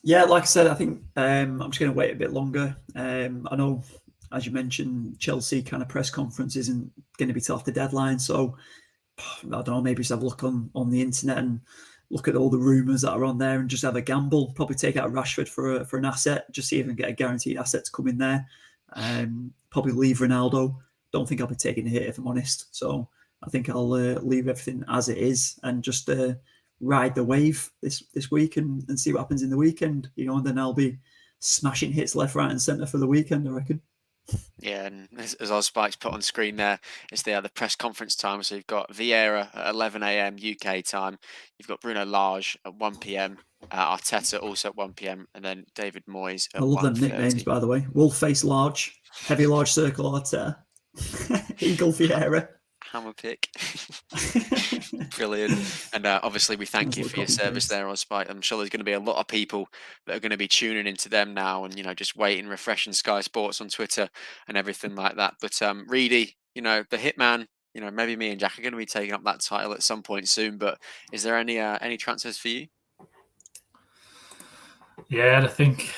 Yeah, like I said, I think I'm just going to wait a bit longer. I know, as you mentioned, Chelsea kind of press conference isn't going to be till after deadline. So, I don't know, maybe just have a look on the internet and look at all the rumours that are on there and just have a gamble. Probably take out Rashford for an asset, just see if I can get a guaranteed asset to come in there. Probably leave Ronaldo. Don't think I'll be taking a hit, if I'm honest. So I think I'll leave everything as it is and just ride the wave this week and see what happens in the weekend. And then I'll be smashing hits left, right, and centre for the weekend, I reckon. Yeah, and as Spikes put on screen there, it's the press conference time. So you've got Vieira at 11 a.m. UK time. You've got Bruno Lage at 1 p.m. Arteta also at 1 p.m. and then David Moyes at 1:30. I love them nicknames, by the way. Wolf Face Large, Heavy Large Circle Arteta, Eagle Vieira. Hammer pick. Brilliant. And obviously we thank you for your service there on Spike. I'm sure there's going to be a lot of people that are going to be tuning into them now and just waiting, refreshing Sky Sports on Twitter and everything like that. But Reedy, the hitman, maybe me and Jack are going to be taking up that title at some point soon, but is there any transfers for you? Yeah, I think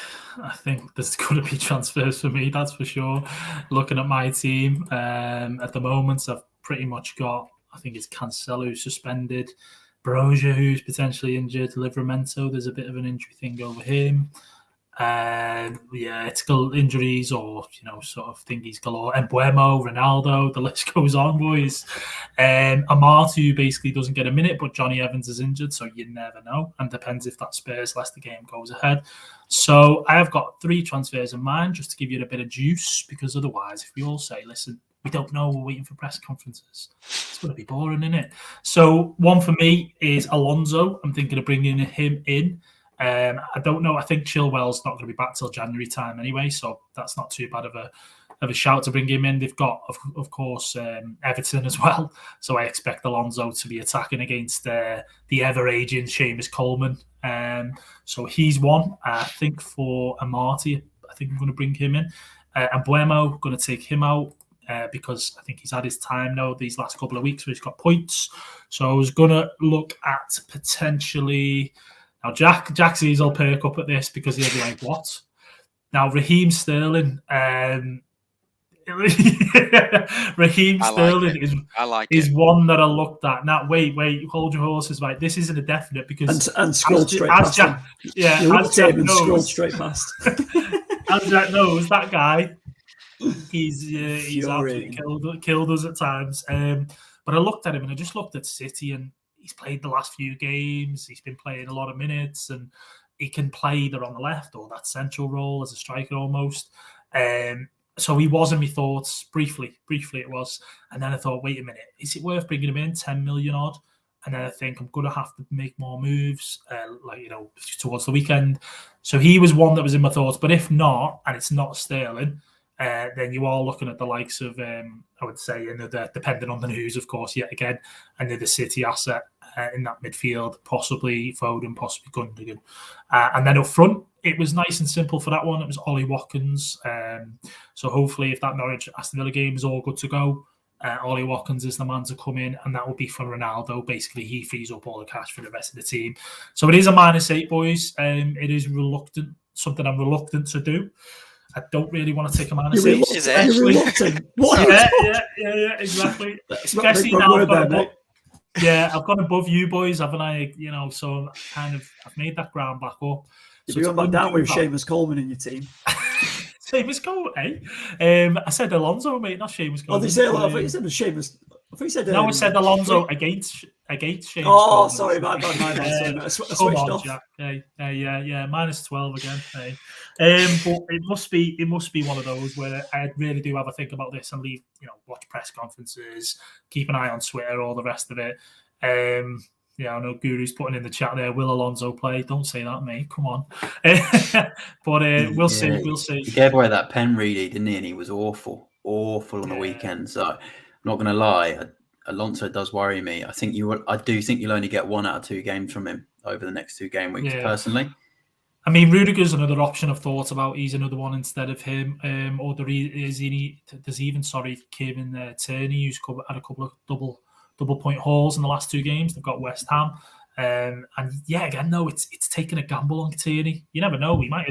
there's going to be transfers for me, that's for sure. Looking at my team at the moment, I've pretty much got, I think it's Cancelo who's suspended, Broja who's potentially injured, Livramento, there's a bit of an injury thing over him. It's injuries or sort of thingies galore. Embuemo, Ronaldo, the list goes on, boys. Amatu basically doesn't get a minute, but Johnny Evans is injured, so you never know. And depends if that Spurs Leicester game goes ahead. So I have got 3 transfers in mind just to give you a bit of juice, because otherwise, if we all say, listen, we don't know, we're waiting for press conferences, it's going to be boring, isn't it? So one for me is Alonso. I'm thinking of bringing him in. I don't know. I think Chilwell's not going to be back till January time anyway, so that's not too bad of a shout to bring him in. They've got, of course, Everton as well, so I expect Alonso to be attacking against the ever-aging Seamus Coleman. So he's one. I think for Amati, I think I'm going to bring him in. And Buemo, going to take him out because I think he's had his time now these last couple of weeks where he's got points. So I was going to look at potentially... Now, Jack sees I'll perk up at this because he'll be like, what? Now, Raheem Sterling. Raheem Sterling is one that I looked at. Now, wait, hold your horses, right? This isn't a definite because... And scrolled straight past Jack, him. Yeah, you as Jack knows, scrolled straight past. As Jack knows, that guy, he's absolutely killed us at times. But I looked at him and I just looked at City and he's played the last few games. He's been playing a lot of minutes and he can play either on the left or that central role as a striker almost. So he was in my thoughts briefly it was. And then I thought, wait a minute, is it worth bringing him in 10 million odd? And then I think I'm going to have to make more moves, towards the weekend. So he was one that was in my thoughts. But if not, and it's not Sterling, then you are looking at the likes of, I would say, depending on the news, of course, yet again, another City asset in that midfield, possibly Foden, possibly Gundogan. And then up front, it was nice and simple for that one. It was Ollie Watkins. So hopefully if that Norwich-Aston Villa game is all good to go, Ollie Watkins is the man to come in, and that will be for Ronaldo. Basically, he frees up all the cash for the rest of the team. So it is a -8, boys. It is something I'm reluctant to do. I don't really want to take a -8. You're reluctant. What? Yeah, exactly. Especially now I've gone above you boys, haven't I? So I've made that ground back up. So you're back down with Seamus Coleman in your team. Seamus Coleman, eh? I said Alonso, mate, not Seamus Coleman. Oh, did you say a lot of it? You said Seamus. I think you said... I said Alonso against Seamus Coleman. Sorry, my bad. I switched off. Jack. Yeah, -12 again. But it must be one of those where I really do have a think about this and leave, watch press conferences, keep an eye on Twitter, all the rest of it. I know Guru's putting in the chat there, will Alonso play? Don't say that, mate. Come on. But we'll see. We'll see. He gave away that pen, Reedy, didn't he? And he was awful on the weekend. So I'm not going to lie, Alonso does worry me. I do think you'll only get 1 out of 2 games from him over the next 2 game weeks, personally. I mean, Rudiger's another option I've thought about. He's another one instead of him. Or there's even Kieran Tierney, who's had a couple of double point hauls in the last 2 games. They've got West Ham. It's taking a gamble on Tierney. You never know. He might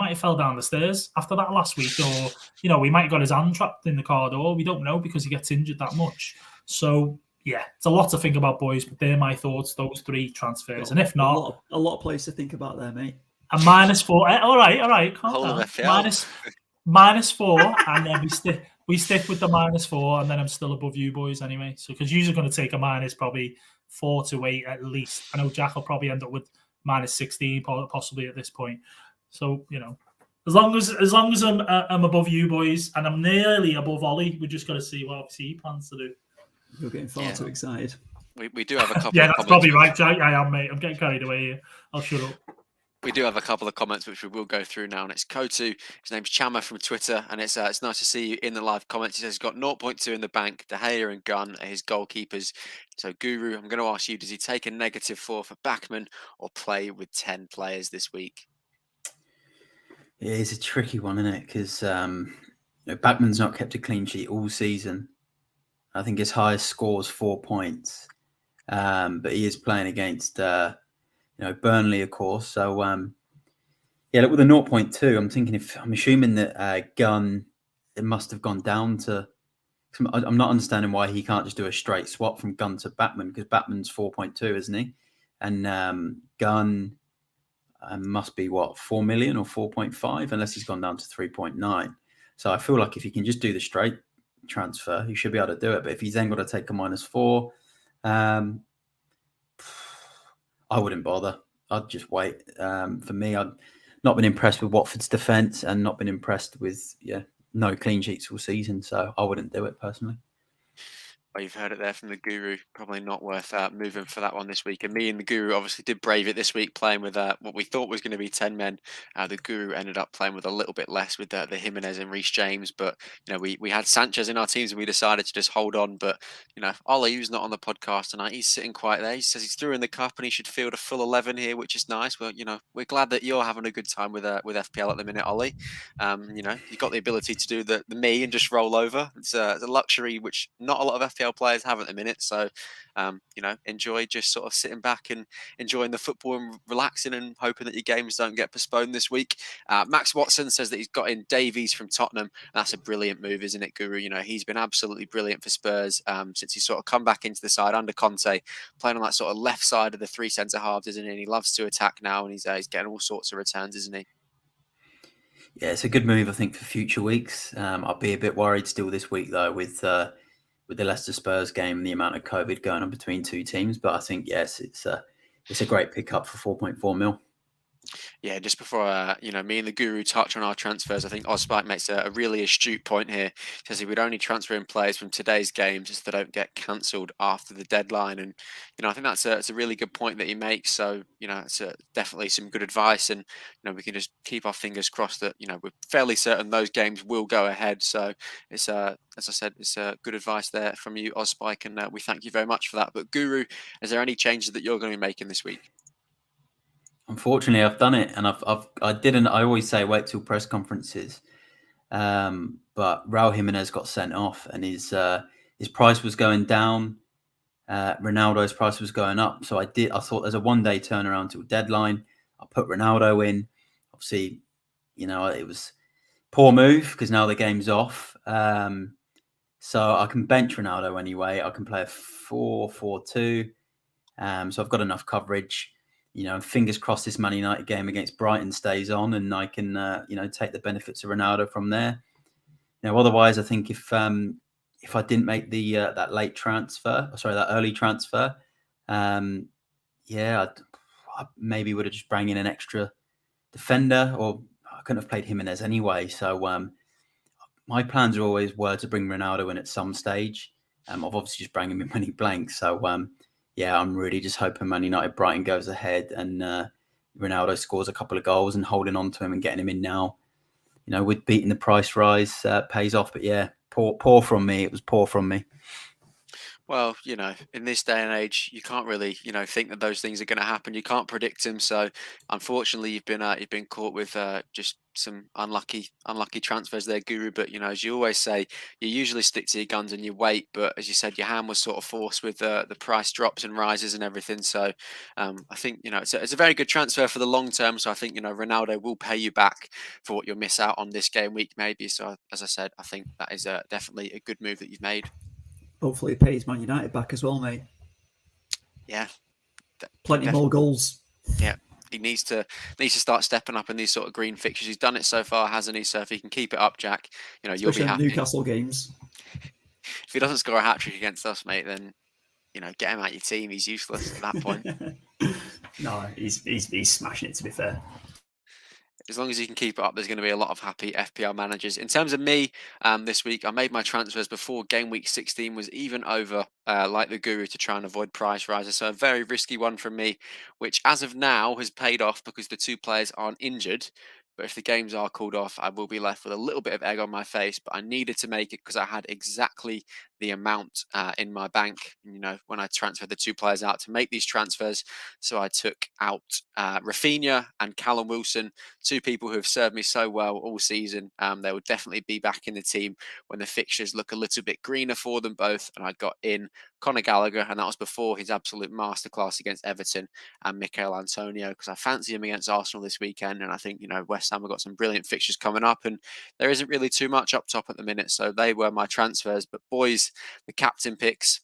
have fell down the stairs after that last week, or he might have got his hand trapped in the car door. We don't know because he gets injured that much. So it's a lot to think about, boys. But they're my thoughts. Those 3 transfers, and if not, a lot of places to think about there, mate. A -4. All right. Calm down. -4, and then we stick with the -4, and then I'm still above you boys anyway. So because you're going to take a minus probably 4 to 8 at least. I know Jack will probably end up with -16 possibly at this point. So as long as I'm above you boys and I'm nearly above Ollie, we just got to see what obviously he plans to do. You're getting far too excited. We do have a couple. Yeah, of that's probably comments right, Jack. I am, mate. I'm getting carried away here. I'll shut up. We do have a couple of comments which we will go through now, and it's Kotu. His name's Chama from Twitter, and it's nice to see you in the live comments. He says he's got 0.2 in the bank. De Gea and Gunn are his goalkeepers. So, Guru, I'm going to ask you: does he take a -4 for Backman or play with 10 players this week? Yeah, it's a tricky one, isn't it? Because Backman's not kept a clean sheet all season. I think his highest score is 4 points, but he is playing against. Burnley, of course. So, look, with a 0.2, I'm assuming that Gunn, it must have gone down to. I'm not understanding why he can't just do a straight swap from Gunn to Batman, because Batman's 4.2, isn't he? And Gunn must be 4 million or 4.5, unless he's gone down to 3.9. So I feel like if he can just do the straight transfer, he should be able to do it. But if he's then got to take a -4, I wouldn't bother. I'd just wait. For me, I've not been impressed with Watford's defence and not been impressed with no clean sheets all season. So I wouldn't do it personally. Well, you've heard it there from the Guru. Probably not worth moving for that one this week. And me and the Guru obviously did brave it this week, playing with what we thought was going to be 10 men. The Guru ended up playing with a little bit less with the Jimenez and Reece James. But we had Sanchez in our teams, and we decided to just hold on. But Ollie, who's not on the podcast tonight, he's sitting quiet there. He says he's through in the cup and he should field a full 11 here, which is nice. Well, we're glad that you're having a good time with FPL at the minute, Ollie. You've got the ability to do the me and just roll over. It's a luxury which not a lot of FPL players have at the minute. So, enjoy just sort of sitting back and enjoying the football and relaxing and hoping that your games don't get postponed this week. Max Watson says that he's got in Davies from Tottenham. That's a brilliant move, isn't it, Guru? He's been absolutely brilliant for Spurs since he's sort of come back into the side under Conte, playing on that sort of left side of the three centre halves, isn't he? And he loves to attack now, and he's getting all sorts of returns, isn't he? Yeah, it's a good move, I think, for future weeks. I'll be a bit worried still this week, though, with the Leicester Spurs game and the amount of COVID going on between two teams. But I think, yes, it's a great pickup for 4.4 mil. Yeah, just before me and the Guru touch on our transfers, I think Ozspike makes a really astute point here. He says he would only transfer in players from today's games just so they don't get cancelled after the deadline. And I think it's a really good point that he makes. So it's definitely some good advice, and we can just keep our fingers crossed that we're fairly certain those games will go ahead. So it's as I said, it's good advice there from you, Ozspike, and we thank you very much for that. But Guru, is there any changes that you're going to be making this week? Unfortunately, I've done it, and I always say wait till press conferences, but Raul Jimenez got sent off, and his price was going down. Ronaldo's price was going up, so I thought there's a 1 day turnaround till deadline. I put Ronaldo in. Obviously, it was poor move because now the game's off. So I can bench Ronaldo anyway. I can play a 4-4-2. So I've got enough coverage. Fingers crossed this Man United game against Brighton stays on, and I can, take the benefits of Ronaldo from there. Otherwise, I think if I didn't make that early transfer, I maybe would have just bring in an extra defender, or I couldn't have played Jimenez anyway. So my plans were to bring Ronaldo in at some stage. I've obviously just bring him in when he blanks. So I'm really just hoping Man United Brighton goes ahead and Ronaldo scores a couple of goals, and holding on to him and getting him in now, with beating the price rise pays off. But yeah, poor from me. It was poor from me. Well, in this day and age, you can't really, think that those things are going to happen. You can't predict them. So, unfortunately, you've been caught with just some unlucky transfers there, Guru. But as you always say, you usually stick to your guns and you wait. But as you said, your hand was sort of forced with the price drops and rises and everything. So, I think it's a very good transfer for the long term. So I think Ronaldo will pay you back for what you'll miss out on this game week, maybe. So as I said, I think that is definitely a good move that you've made. Hopefully it pays Man United back as well, mate. Yeah. Plenty more goals. Yeah. He needs to start stepping up in these sort of green fixtures. He's done it so far, hasn't he? So if he can keep it up, Jack, you'll Especially be happy. Newcastle games. If he doesn't score a hat-trick against us, mate, then get him out your team. He's useless at that point. No, he's smashing it, to be fair. As long as he can keep it up, there's going to be a lot of happy FPL managers. In terms of me, this week, I made my transfers before game week 16 was even over, like the guru, to try and avoid price rises. So a very risky one from me, which as of now has paid off because the two players aren't injured. But if the games are called off, I will be left with a little bit of egg on my face. But I needed to make it because I had exactly the amount in my bank, when I transferred the two players out to make these transfers. So I took out Rafinha and Callum Wilson, two people who have served me so well all season. They will definitely be back in the team when the fixtures look a little bit greener for them both. And I got in Conor Gallagher, and that was before his absolute masterclass against Everton, and Mikel Antonio, because I fancy him against Arsenal this weekend. And I think, West Ham have got some brilliant fixtures coming up, and there isn't really too much up top at the minute. So they were my transfers. But boys, the captain picks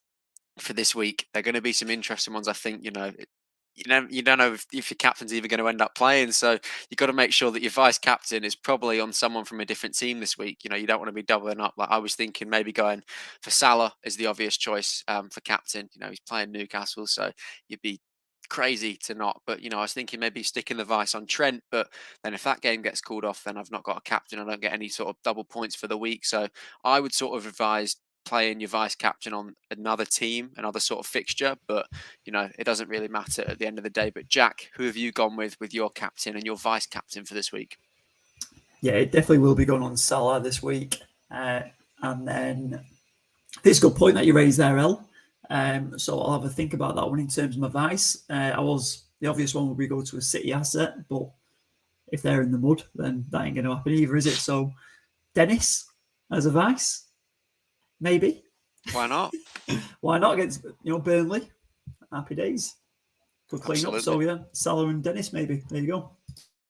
for this week, they're going to be some interesting ones. I think, you don't know if your captain's even going to end up playing. So you've got to make sure that your vice captain is probably on someone from a different team this week. You don't want to be doubling up. Like I was thinking maybe going for Salah is the obvious choice for captain. He's playing Newcastle, so you'd be crazy to not. But, I was thinking maybe sticking the vice on Trent. But then if that game gets called off, then I've not got a captain. I don't get any sort of double points for the week. So I would sort of advise playing your vice captain on another team, another sort of fixture, but it doesn't really matter at the end of the day. But Jack, who have you gone with your captain and your vice captain for this week? Yeah, it definitely will be going on Salah this week. And then it's a good point that you raised there, El. So I'll have a think about that one in terms of my vice. The obvious one would be go to a City asset, but if they're in the mud, then that ain't going to happen either, is it? So Dennis as a vice. Maybe. Why not? Why not against Burnley? Happy days. Good clean up. So yeah, Salah and Dennis maybe. There you go.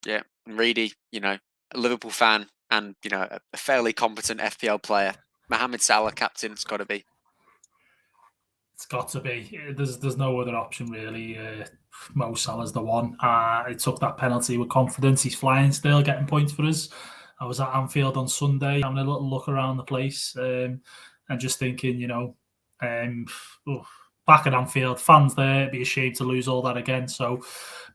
Yeah, and Reedy, a Liverpool fan and a fairly competent FPL player. Mohamed Salah captain. It's got to be. It's got to be. There's no other option really. Mo Salah's the one. He took that penalty with confidence. He's flying still, getting points for us. I was at Anfield on Sunday, having a little look around the place. And just thinking, back at Anfield, fans there, it'd be a shame to lose all that again. So,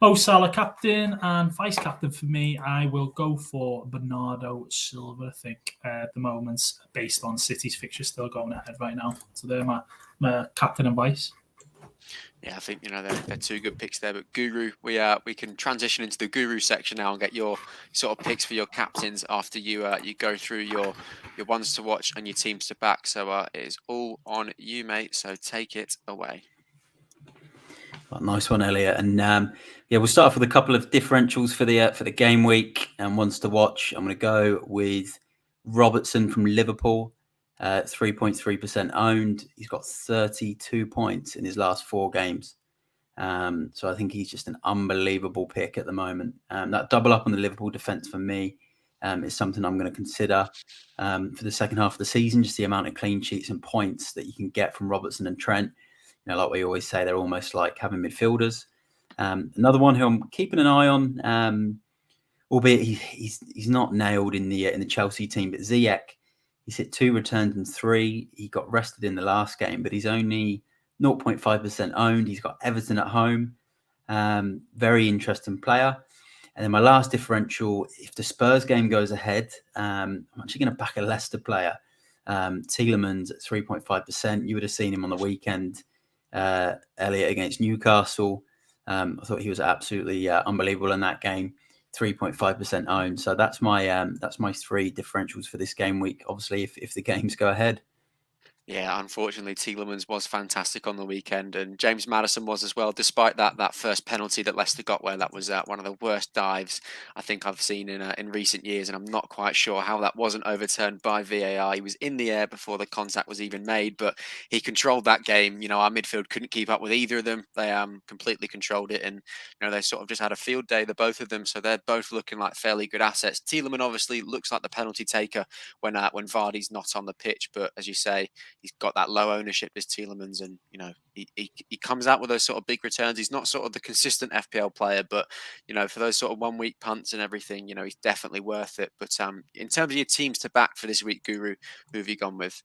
Mo Salah captain and vice captain for me, I will go for Bernardo Silva, I think, at the moment, based on City's fixture still going ahead right now. So they're my captain and vice. Yeah, I think they're two good picks there. But Guru, we can transition into the Guru section now and get your sort of picks for your captains after you go through your ones to watch and your teams to back. So it is all on you, mate. So take it away. Well, nice one, Elliot. And we'll start off with a couple of differentials for the game week and ones to watch. I'm going to go with Robertson from Liverpool. 3.3% owned. He's got 32 points in his last 4 games. So I think he's just an unbelievable pick at the moment. That double up on the Liverpool defence for me is something I'm going to consider for the second half of the season. Just the amount of clean sheets and points that you can get from Robertson and Trent. Like we always say, they're almost like having midfielders. Another one who I'm keeping an eye on, albeit he's not nailed in the Chelsea team, but Ziyech. He's hit 2 returns and 3. He got rested in the last game, but he's only 0.5% owned. He's got Everton at home. Very interesting player. And then my last differential, if the Spurs game goes ahead, I'm actually going to back a Leicester player. Tielemans at 3.5%. You would have seen him on the weekend, Elliot, against Newcastle. I thought he was absolutely unbelievable in that game. 3.5% owned. So that's my 3 differentials for this game week. Obviously, if the games go ahead. Yeah, unfortunately, Tielemans was fantastic on the weekend, and James Maddison was as well, despite that first penalty that Leicester got, where that was one of the worst dives I think I've seen in recent years, and I'm not quite sure how that wasn't overturned by VAR. He was in the air before the contact was even made, but he controlled that game. Our midfield couldn't keep up with either of them. They completely controlled it, and they sort of just had a field day, the both of them, so they're both looking like fairly good assets. Tielemans obviously looks like the penalty taker when Vardy's not on the pitch, but as you say, he's got that low ownership, this Tielemans, and he comes out with those sort of big returns. He's not sort of the consistent FPL player, but for those sort of 1 week punts and everything, he's definitely worth it. But in terms of your teams to back for this week, Guru, who have you gone with?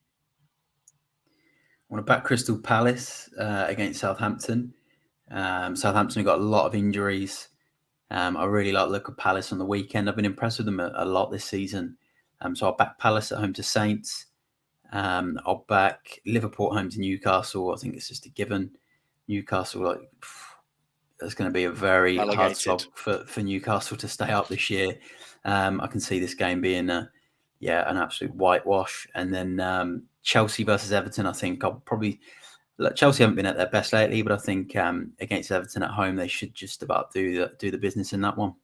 I want to back Crystal Palace against Southampton. Southampton have got a lot of injuries. I really like the look of Palace on the weekend. I've been impressed with them a lot this season. So I'll back Palace at home to Saints. I'll back Liverpool at home to Newcastle. I think it's just a given. Newcastle, there's going to be a very hard slog for Newcastle to stay up this year. I can see this game being an absolute whitewash. And then Chelsea versus Everton, I think I'll probably... Chelsea haven't been at their best lately, but I think against Everton at home, they should just about do the business in that one.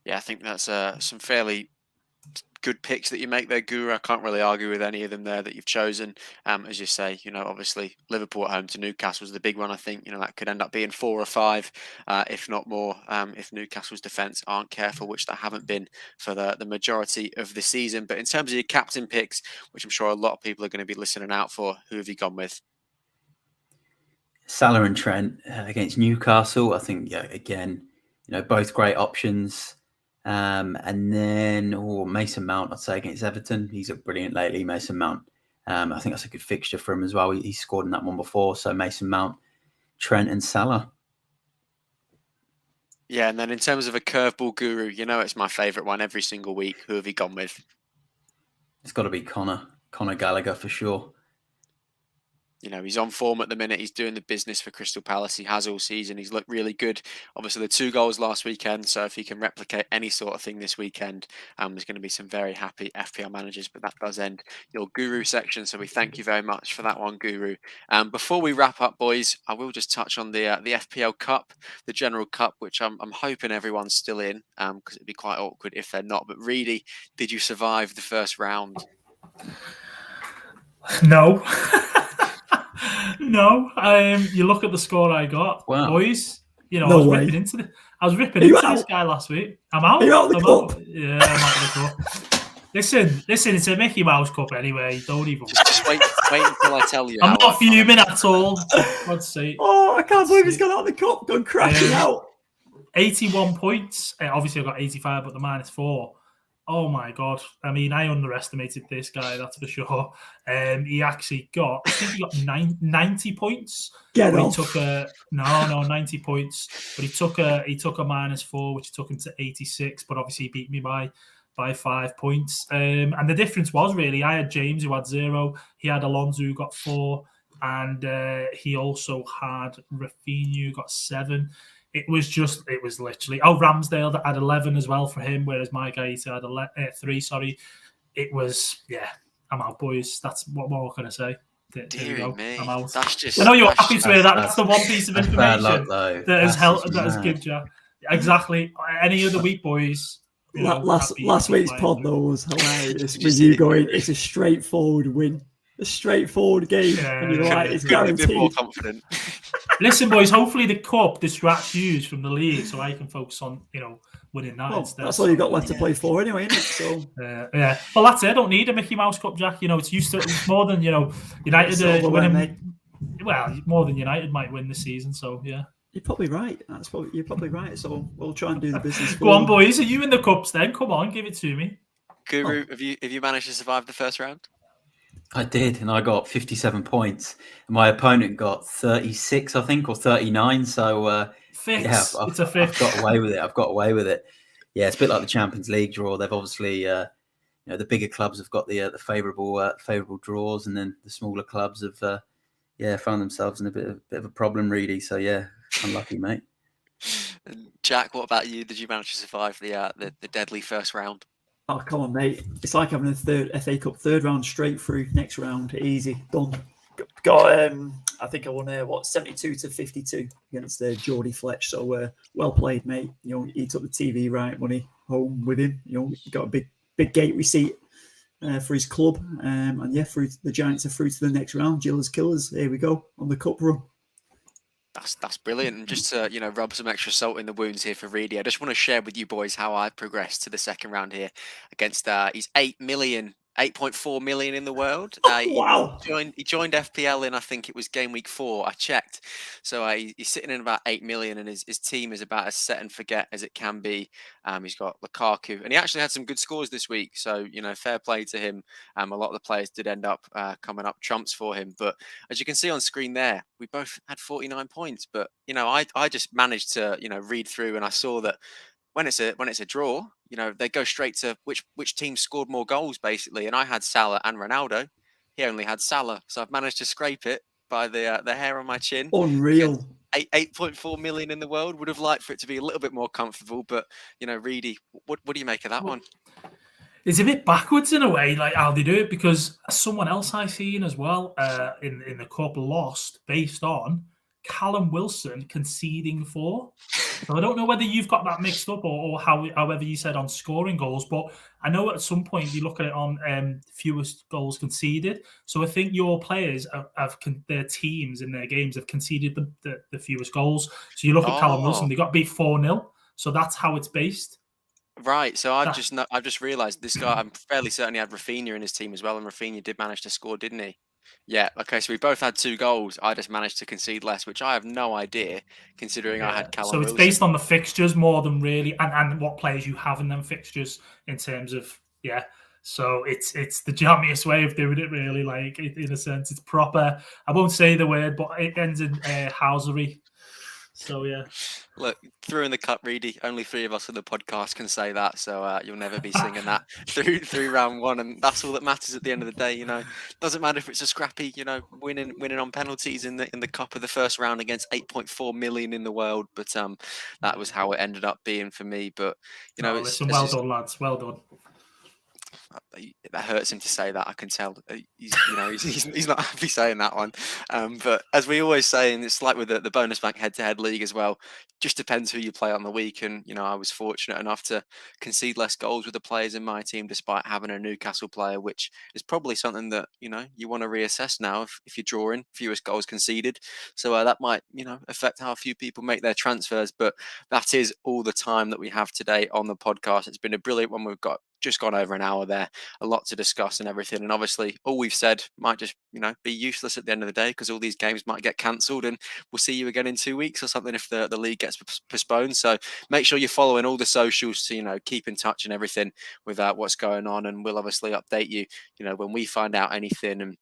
Yeah, I think that's some fairly good picks that you make there, Guru. I can't really argue with any of them there that you've chosen. As you say, obviously Liverpool at home to Newcastle is the big one. I think that could end up being 4 or 5, if not more, if Newcastle's defence aren't careful, which they haven't been for the majority of the season. But in terms of your captain picks, which I'm sure a lot of people are going to be listening out for, who have you gone with? Salah and Trent against Newcastle. I think, again, both great options. And then Mason Mount, I'd say, against Everton. He's looked brilliant lately, Mason Mount. I think that's a good fixture for him as well. He scored in that one before. So Mason Mount, Trent and Salah. Yeah, and then in terms of a curveball, Guru, it's my favourite one every single week. Who have you gone with? It's got to be Conor Gallagher for sure. He's on form at the minute. He's doing the business for Crystal Palace. He has all season. He's looked really good. Obviously, the 2 goals last weekend. So if he can replicate any sort of thing this weekend, there's going to be some very happy FPL managers. But that does end your Guru section. So we thank you very much for that one, Guru. Before we wrap up, boys, I will just touch on the FPL Cup, the General Cup, which I'm hoping everyone's still in, because it'd be quite awkward if they're not. But really, did you survive the first round? No. No, you look at the score I got, boys. I was ripping into this guy last week. I'm out. Yeah, I'm out of the cup. Listen, it's a Mickey Mouse Cup anyway. Don't even. Just wait until I tell you. I'm not fuming at all. God's sake. Oh, I can't believe he's gone out of the cup, gone crashing out. 81 points. Obviously, I got 85, but the -4. Oh my God. I mean, I underestimated this guy, that's for sure. He actually got, I think he got 90 points. Get off. He took 90 points. But he took a -4, which took him to 86. But obviously, he beat me by 5 points. And the difference was really, I had James who had 0. He had Alonso who got 4. And he also had Rafinha who got 7. It was literally... Oh, Ramsdale that had 11 as well for him, whereas my guy had 3, sorry. It was, I'm out, boys. That's what more can I say? There you go. Me. I'm out. That's just... I know you're happy to hear that. That's the one piece of information luck, that has given you. Exactly. Any other week, boys... Last week's pod, though, was hilarious. With you going, it's a straightforward win. A straightforward game. And you're like, it's guaranteed. A bit more confident. Listen, boys, hopefully the cup distracts you from the league so I can focus on, winning that instead. That's all you got left to play for anyway, isn't it? So Well, that's it. I don't need a Mickey Mouse Cup, Jack. It's more than, United winning. Well, more than United might win this season, so yeah. You're probably right. You're probably right. So we'll try and do the business. Go on, boys. Are you in the cups then? Come on, give it to me. Guru, have you managed to survive the first round? I did, and I got 57 points. My opponent got 36, I think, or 39. So, it's a fix. I've got away with it. Yeah, it's a bit like the Champions League draw. They've obviously, the bigger clubs have got the favourable draws, and then the smaller clubs have, found themselves in a bit of a problem, really. So, unlucky, mate. And Jack, what about you? Did you manage to survive the deadly first round? Oh, come on, mate. It's like having a third FA Cup third round straight through. Next round, easy, done. Got, I think I won, 72-52 against Geordie Fletch. So, well played, mate. He took the TV right money home with him. He got a big gate receipt for his club. Through the Giants are through to the next round. Gillas Killers, here we go, on the cup run. That's brilliant. And just to rub some extra salt in the wounds here for Reedy, I just want to share with you boys how I progressed to the second round here against his 8 million 8.4 million in the world. Wow. He joined FPL in, I think it was game week 4. I checked. So he's sitting in about 8 million, and his team is about as set and forget as it can be. He's got Lukaku, and he actually had some good scores this week. So, fair play to him. A lot of the players did end up coming up trumps for him. But as you can see on screen there, we both had 49 points. But, I just managed to, read through, and I saw that when it's a draw, they go straight to which team scored more goals, basically. And I had Salah and Ronaldo. He only had Salah, so I've managed to scrape it by the hair on my chin. Unreal. 8.4 million in the world. Would have liked for it to be a little bit more comfortable, but Reedy, what do you make of that one? It's a bit backwards in a way, like how they do it, because someone else I've seen as well in the cup lost based on Callum Wilson conceding 4. So I don't know whether you've got that mixed up or however you said on scoring goals, but I know at some point you look at it on fewest goals conceded. So I think your players their teams in their games have conceded the fewest goals. So you look at Callum Wilson, they got beat 4-0. So that's how it's based. Right, so I've just realised this guy. I'm fairly certain he had Rafinha in his team as well, and Rafinha did manage to score, didn't he? Yeah. Okay, so we both had 2 goals. I just managed to concede less, which I have no idea, considering I had Callum Wilson. So it's based on the fixtures more than really, and what players you have in them fixtures in terms of So it's the jammiest way of doing it, really. Like in a sense, it's proper. I won't say the word, but it ends in housery. So yeah. Look, through in the cut, Reedy. Only 3 of us on the podcast can say that, so you'll never be singing that through round 1, and that's all that matters at the end of the day. Doesn't matter if it's a scrappy, winning on penalties in the cup of the first round against 8.4 million in the world. But that was how it ended up being for me. But listen, well done, lads, well done. That hurts him to say that. I can tell. He's not happy saying that one. But as we always say, and it's like with the bonus bank head-to-head league as well, just depends who you play on the week. And I was fortunate enough to concede less goals with the players in my team, despite having a Newcastle player, which is probably something that you want to reassess now if you're drawing fewest goals conceded. So that might affect how a few people make their transfers. But that is all the time that we have today on the podcast. It's been a brilliant one. We've just gone over an hour there, a lot to discuss and everything, and obviously all we've said might just be useless at the end of the day, because all these games might get cancelled, and we'll see you again in 2 weeks or something if the league gets postponed. So make sure you're following all the socials to keep in touch and everything with what's going on, and we'll obviously update you when we find out anything, and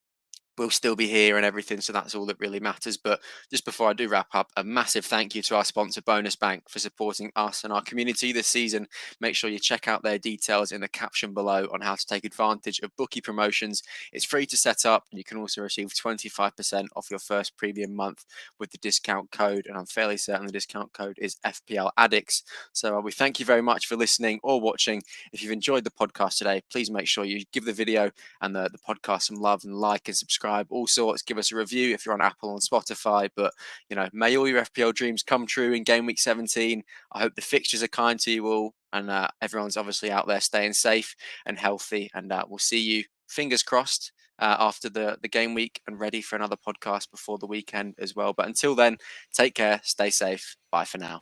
we'll still be here and everything. So that's all that really matters. But just before I do wrap up, a massive thank you to our sponsor, Bonus Bank, for supporting us and our community this season. Make sure you check out their details in the caption below on how to take advantage of bookie promotions. It's free to set up, and you can also receive 25% off your first premium month with the discount code. And I'm fairly certain the discount code is FPL Addicts. So we thank you very much for listening or watching. If you've enjoyed the podcast today, please make sure you give the video and the podcast some love and like and subscribe. All sorts. Give us a review if you're on Apple and Spotify. But may all your FPL dreams come true in game week 17. I hope the fixtures are kind to you all, and everyone's obviously out there staying safe and healthy. And we'll see you, fingers crossed, after the game week, and ready for another podcast before the weekend as well. But until then, take care, stay safe. Bye for now.